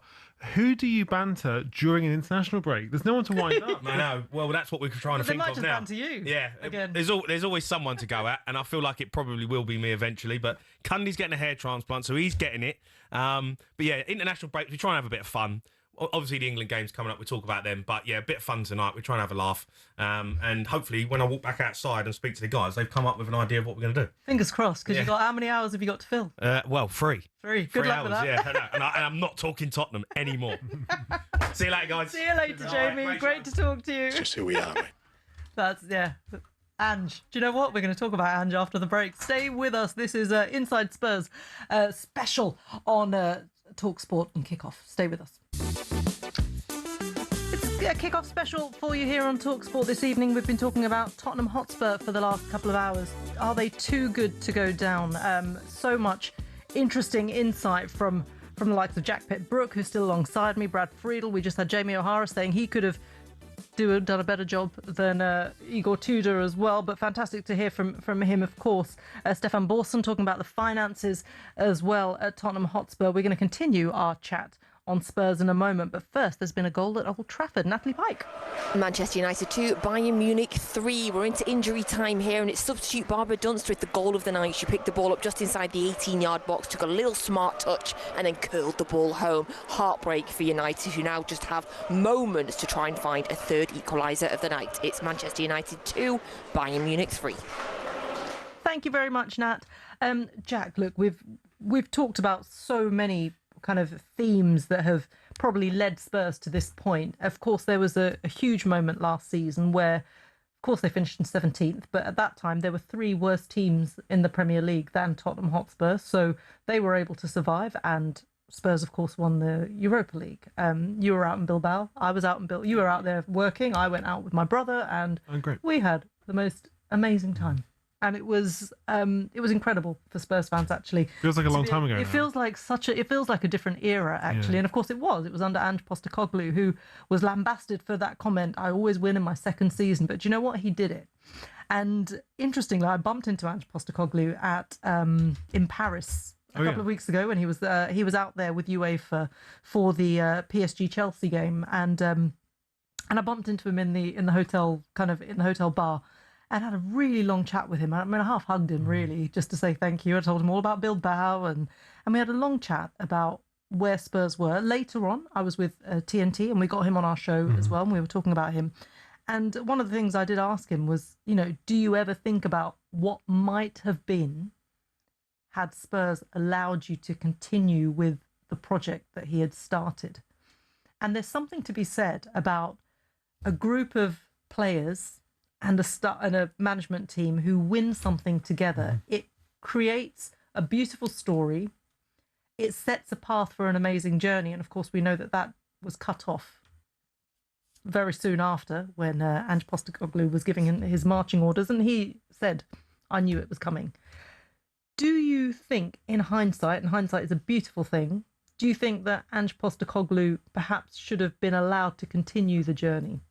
Who do you banter during an international break? There's no one to wind up. I know. Well, that's what we're trying to think of now. They might just banter you. Yeah. Again. There's always someone to go at, and I feel like it probably will be me eventually. But Cundy's getting a hair transplant, so he's getting it. But yeah, international breaks, we try and have a bit of fun. Obviously, the England game's coming up. We talk about them. But yeah, a bit of fun tonight. We're trying to have a laugh. And hopefully, when I walk back outside and speak to the guys, they've come up with an idea of what we're going to do. Fingers crossed, because you've got how many hours have you got to fill? Well, 3. 3. Good luck with that. Yeah, and I'm not talking Tottenham anymore. See you later, guys. See you later, Jamie. Great to talk to you. It's just who we are, mate. That's, Ange. Do you know what? We're going to talk about Ange after the break. Stay with us. This is Inside Spurs special on talkSPORT and Kickoff. Stay with us. It's a Kickoff special for you here on talkSPORT this evening. We've been talking about Tottenham Hotspur for the last couple of hours. Are they too good to go down? So much interesting insight from the likes of Jack Pitt-Brooke, who's still alongside me, Brad Friedel. We just had Jamie O'Hara saying he could have done a better job than Igor Tudor as well, but fantastic to hear from him, of course. Stefan Borson talking about the finances as well at Tottenham Hotspur. We're going to continue our chat on Spurs in a moment, but first there's been a goal at Old Trafford. Natalie Pike. Manchester United 2, Bayern Munich 3. We're into injury time here, and it's substitute Barbara Dunster with the goal of the night. She picked the ball up just inside the 18-yard box, took a little smart touch, and then curled the ball home. Heartbreak for United, who now just have moments to try and find a third equaliser of the night. It's Manchester United 2, Bayern Munich 3. Thank you very much, Nat. Jack, look, we've talked about so many kind of themes that have probably led Spurs to this point. Of course, there was a huge moment last season where, of course, they finished in 17th, but at that time there were 3 worse teams in the Premier League than Tottenham Hotspur, so they were able to survive, and Spurs, of course, won the Europa League. You were out in Bilbao, I was out in Bilbao, you were out there working, I went out with my brother, and we had the most amazing time. And it was incredible for Spurs fans, actually. Feels like a long time ago. It feels like a different era, actually. Yeah. And of course it was. It was under Ange Postecoglou, who was lambasted for that comment, "I always win in my second season." But do you know what? He did it. And interestingly, I bumped into Ange Postecoglou at in Paris a couple of weeks ago when he was out there with UEFA for the PSG Chelsea game, and I bumped into him in the hotel, kind of in the hotel bar, and had a really long chat with him. I mean, I half hugged him, really, just to say thank you. I told him all about Bilbao, and we had a long chat about where Spurs were. Later on, I was with TNT, and we got him on our show as well, and we were talking about him. And one of the things I did ask him was, do you ever think about what might have been had Spurs allowed you to continue with the project that he had started? And there's something to be said about a group of players and a management team who win something together. It creates a beautiful story. It sets a path for an amazing journey. And of course, we know that was cut off very soon after, when Ange Postecoglou was giving his marching orders, and he said, "I knew it was coming." Do you think, in hindsight, and hindsight is a beautiful thing, do you think that Ange Postecoglou perhaps should have been allowed to continue the journey?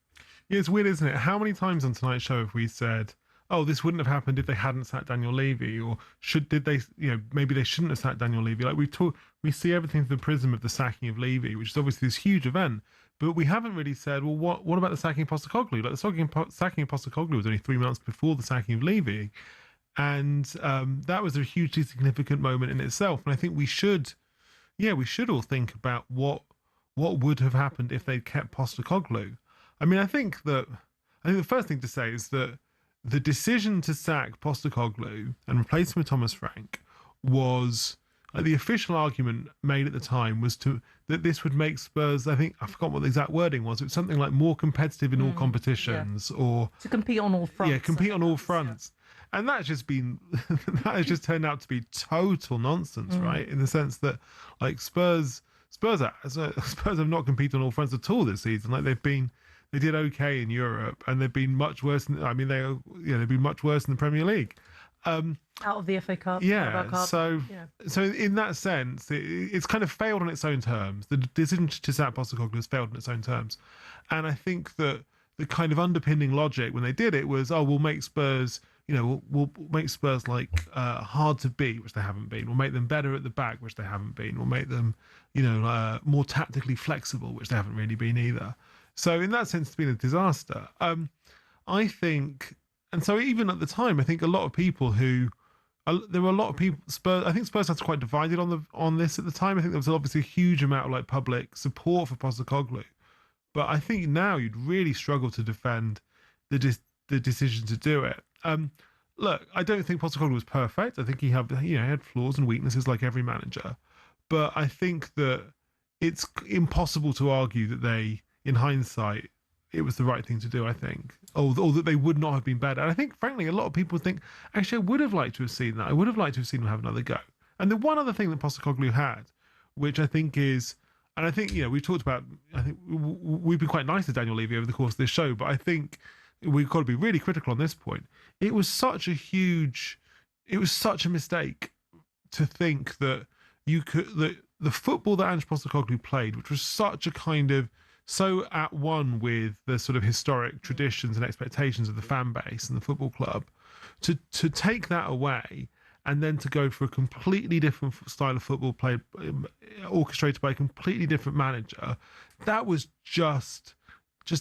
Yeah, it's weird, isn't it? How many times on tonight's show have we said, "Oh, this wouldn't have happened if they hadn't sacked Daniel Levy," or maybe they shouldn't have sacked Daniel Levy? Like we see everything through the prism of the sacking of Levy, which is obviously this huge event, but we haven't really said, well, what about the sacking of Postecoglou? Like the sacking of Postecoglou was only 3 months before the sacking of Levy, and that was a hugely significant moment in itself. And I think we should all think about what would have happened if they'd kept Postecoglou. I mean, I think the first thing to say is that the decision to sack Postecoglou and replace him with Thomas Frank was, the official argument made at the time was that this would make Spurs, I forgot what the exact wording was, it was something like more competitive in all competitions, or to compete on all fronts. Yeah, compete on all fronts. Yeah. And that has just turned out to be total nonsense, right? In the sense that, like, Spurs have not competed on all fronts at all this season. Like, they did okay in Europe, and they've been much worse. They've been much worse in the Premier League. Out of the FA Cup. Yeah. Cup. So in that sense, it's kind of failed on its own terms. The decision to sack Postecoglou has failed on its own terms, and I think that the kind of underpinning logic when they did it was, we'll make Spurs, we'll make Spurs like hard to beat, which they haven't been. We'll make them better at the back, which they haven't been. We'll make them, more tactically flexible, which they haven't really been either. So in that sense, it's been a disaster. I think, and so even at the time, I think there were a lot of people Spurs. I think Spurs was quite divided on this at the time. I think there was obviously a huge amount of like public support for Postecoglou, but I think now you'd really struggle to defend the decision to do it. Look, I don't think Postecoglou was perfect. I think he had flaws and weaknesses like every manager, but I think that it's impossible to argue that in hindsight, it was the right thing to do, I think, or that they would not have been better. And I think, frankly, a lot of people think, actually, I would have liked to have seen that. I would have liked to have seen them have another go. And the one other thing that Postecoglou had, which I think is, and I think, we've talked about, I think we've been quite nice to Daniel Levy over the course of this show, but I think we've got to be really critical on this point. It was such a mistake to think that the football that Ange Postecoglou played, which was such a kind of so at one with the sort of historic traditions and expectations of the fan base and the football club, to take that away and then to go for a completely different style of football played, orchestrated by a completely different manager, that was just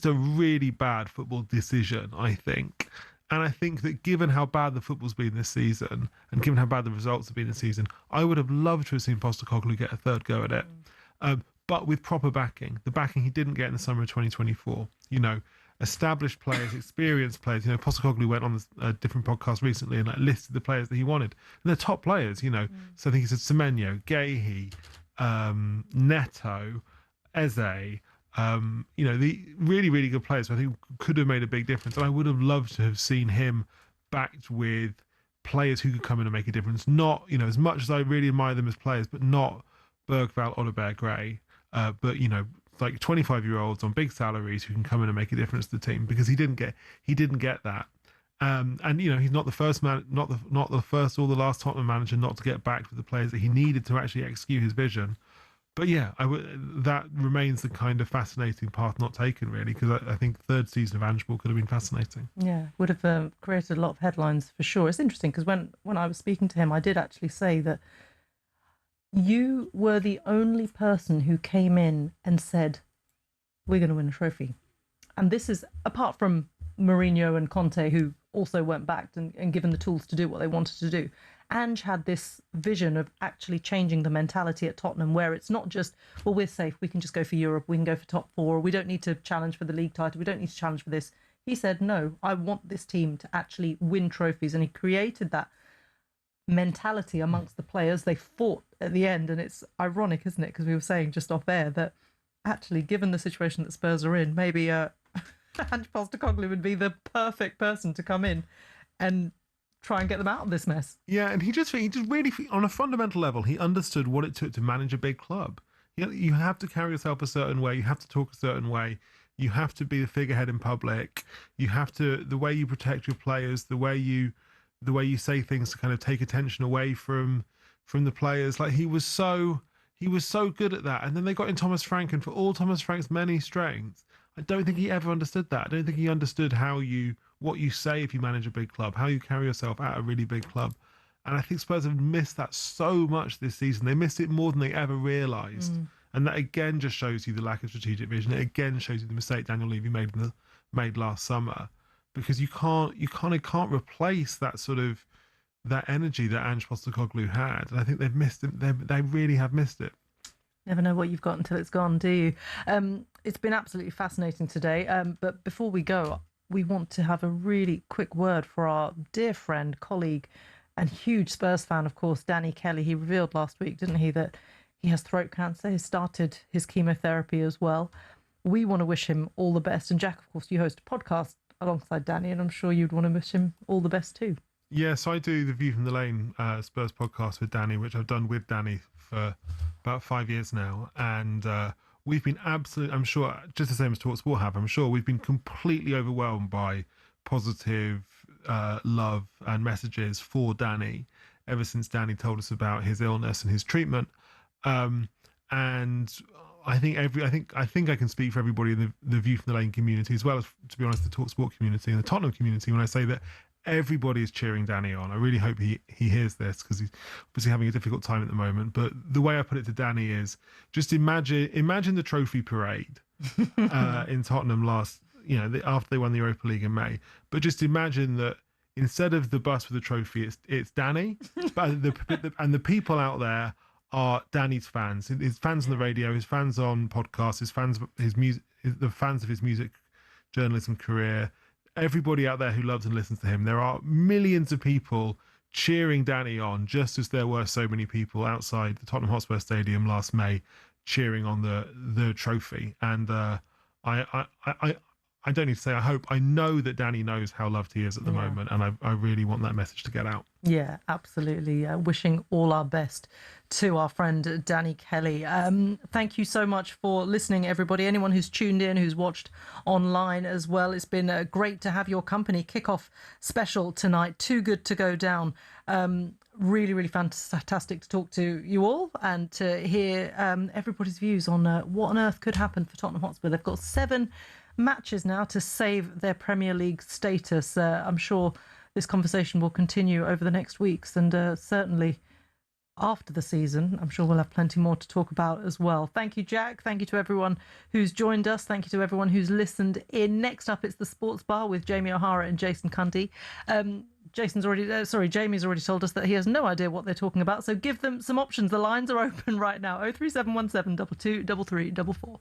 a really bad football decision, I think. And I think that given how bad the football's been this season, and given how bad the results have been this season, I would have loved to have seen Postecoglou get a third go at it. But with proper backing, the backing he didn't get in the summer of 2024. You know, established players, experienced players. You know, Postecoglou went on a different podcast recently and listed the players that he wanted. And they're top players, you know. So I think he said Semenyo, Gahey, Neto, Eze, you know, the really, really good players who I think could have made a big difference. And I would have loved to have seen him backed with players who could come in and make a difference. Not, you know, as much as I really admire them as players, but not Bergvall, Odobert, Gray, but, you know, like 25-year-olds on big salaries who can come in and make a difference to the team, because he didn't get that. And you know, he's not the first man, not the first or the last Tottenham manager not to get backed with the players that he needed to actually execute his vision. But yeah, that remains the kind of fascinating path not taken, really, because I think third season of Angeball could have been fascinating. Yeah, would have created a lot of headlines for sure. It's interesting because when I was speaking to him, I did actually say that you were the only person who came in and said, we're going to win a trophy. And this is, apart from Mourinho and Conte, who also weren't backed and given the tools to do what they wanted to do. Ange had this vision of actually changing the mentality at Tottenham, where it's not just, well, we're safe, we can just go for Europe, we can go for top four, we don't need to challenge for the league title, we don't need to challenge for this. He said, no, I want this team to actually win trophies. And he created that mentality amongst the players. They fought at the end, and it's ironic, isn't it? Because we were saying just off air that actually, given the situation that Spurs are in, maybe Ange Postecoglou would be the perfect person to come in and try and get them out of this mess. Yeah, and he just really, on a fundamental level, he understood what it took to manage a big club. You have to carry yourself a certain way, you have to talk a certain way, you have to be the figurehead in public, you have to, the way you protect your players, the way you say things to kind of take attention away from the players. Like he was so good at that. And then they got in Thomas Frank, and for all Thomas Frank's many strengths, I don't think he ever understood that. I don't think he understood what you say if you manage a big club, how you carry yourself at a really big club. And I think Spurs have missed that so much this season. They missed it more than they ever realised. And that again just shows you the lack of strategic vision. It again shows you the mistake Daniel Levy made last summer, because you can't replace that sort of that energy that Ange Postecoglou had. And I think they've missed it. They really have missed it. Never know what you've got until it's gone, do you? It's been absolutely fascinating today. But before we go, we want to have a really quick word for our dear friend, colleague, and huge Spurs fan, of course, Danny Kelly. He revealed last week, didn't he, that he has throat cancer. He started his chemotherapy as well. We want to wish him all the best. And Jack, of course, you host a podcast alongside Danny, and I'm sure you'd want to wish him all the best too. Yes, I do the View from the Lane Spurs podcast with Danny, which I've done with Danny for about 5 years now. And we've been I'm sure, just the same as talkSPORT have, I'm sure we've been completely overwhelmed by positive love and messages for Danny ever since Danny told us about his illness and his treatment. And I think I can speak for everybody in the View from the Lane community, as well as, to be honest, the talkSPORT community and the Tottenham community, when I say that everybody is cheering Danny on. I really hope he hears this, because he's obviously having a difficult time at the moment. But the way I put it to Danny is, just imagine the trophy parade in Tottenham after they won the Europa League in May. But just imagine that instead of the bus with the trophy, it's Danny, but the people out there are Danny's fans. His fans on the radio, his fans on podcasts, his fans, his music, the fans of his music journalism career. Everybody out there who loves and listens to him. There are millions of people cheering Danny on, just as there were so many people outside the Tottenham Hotspur Stadium last May cheering on the trophy. And I don't need to say I hope. I know that Danny knows how loved he is at the moment, and I really want that message to get out. Yeah, absolutely. Wishing all our best to our friend Danny Kelly. Thank you so much for listening, everybody. Anyone who's tuned in, who's watched online as well. It's been great to have your company. Kickoff special tonight. Too good to go down. really, really fantastic to talk to you all and to hear everybody's views on what on earth could happen for Tottenham Hotspur. They've got 7 matches now to save their Premier League status. I'm sure this conversation will continue over the next weeks, and certainly after the season, I'm sure we'll have plenty more to talk about as well. Thank you, Jack. Thank you to everyone who's joined us. Thank you to everyone who's listened in. Next up, it's the Sports Bar with Jamie O'Hara and Jason Cundy. Jamie's already told us that he has no idea what they're talking about, so give them some options. The lines are open right now. 03717 22 33 44.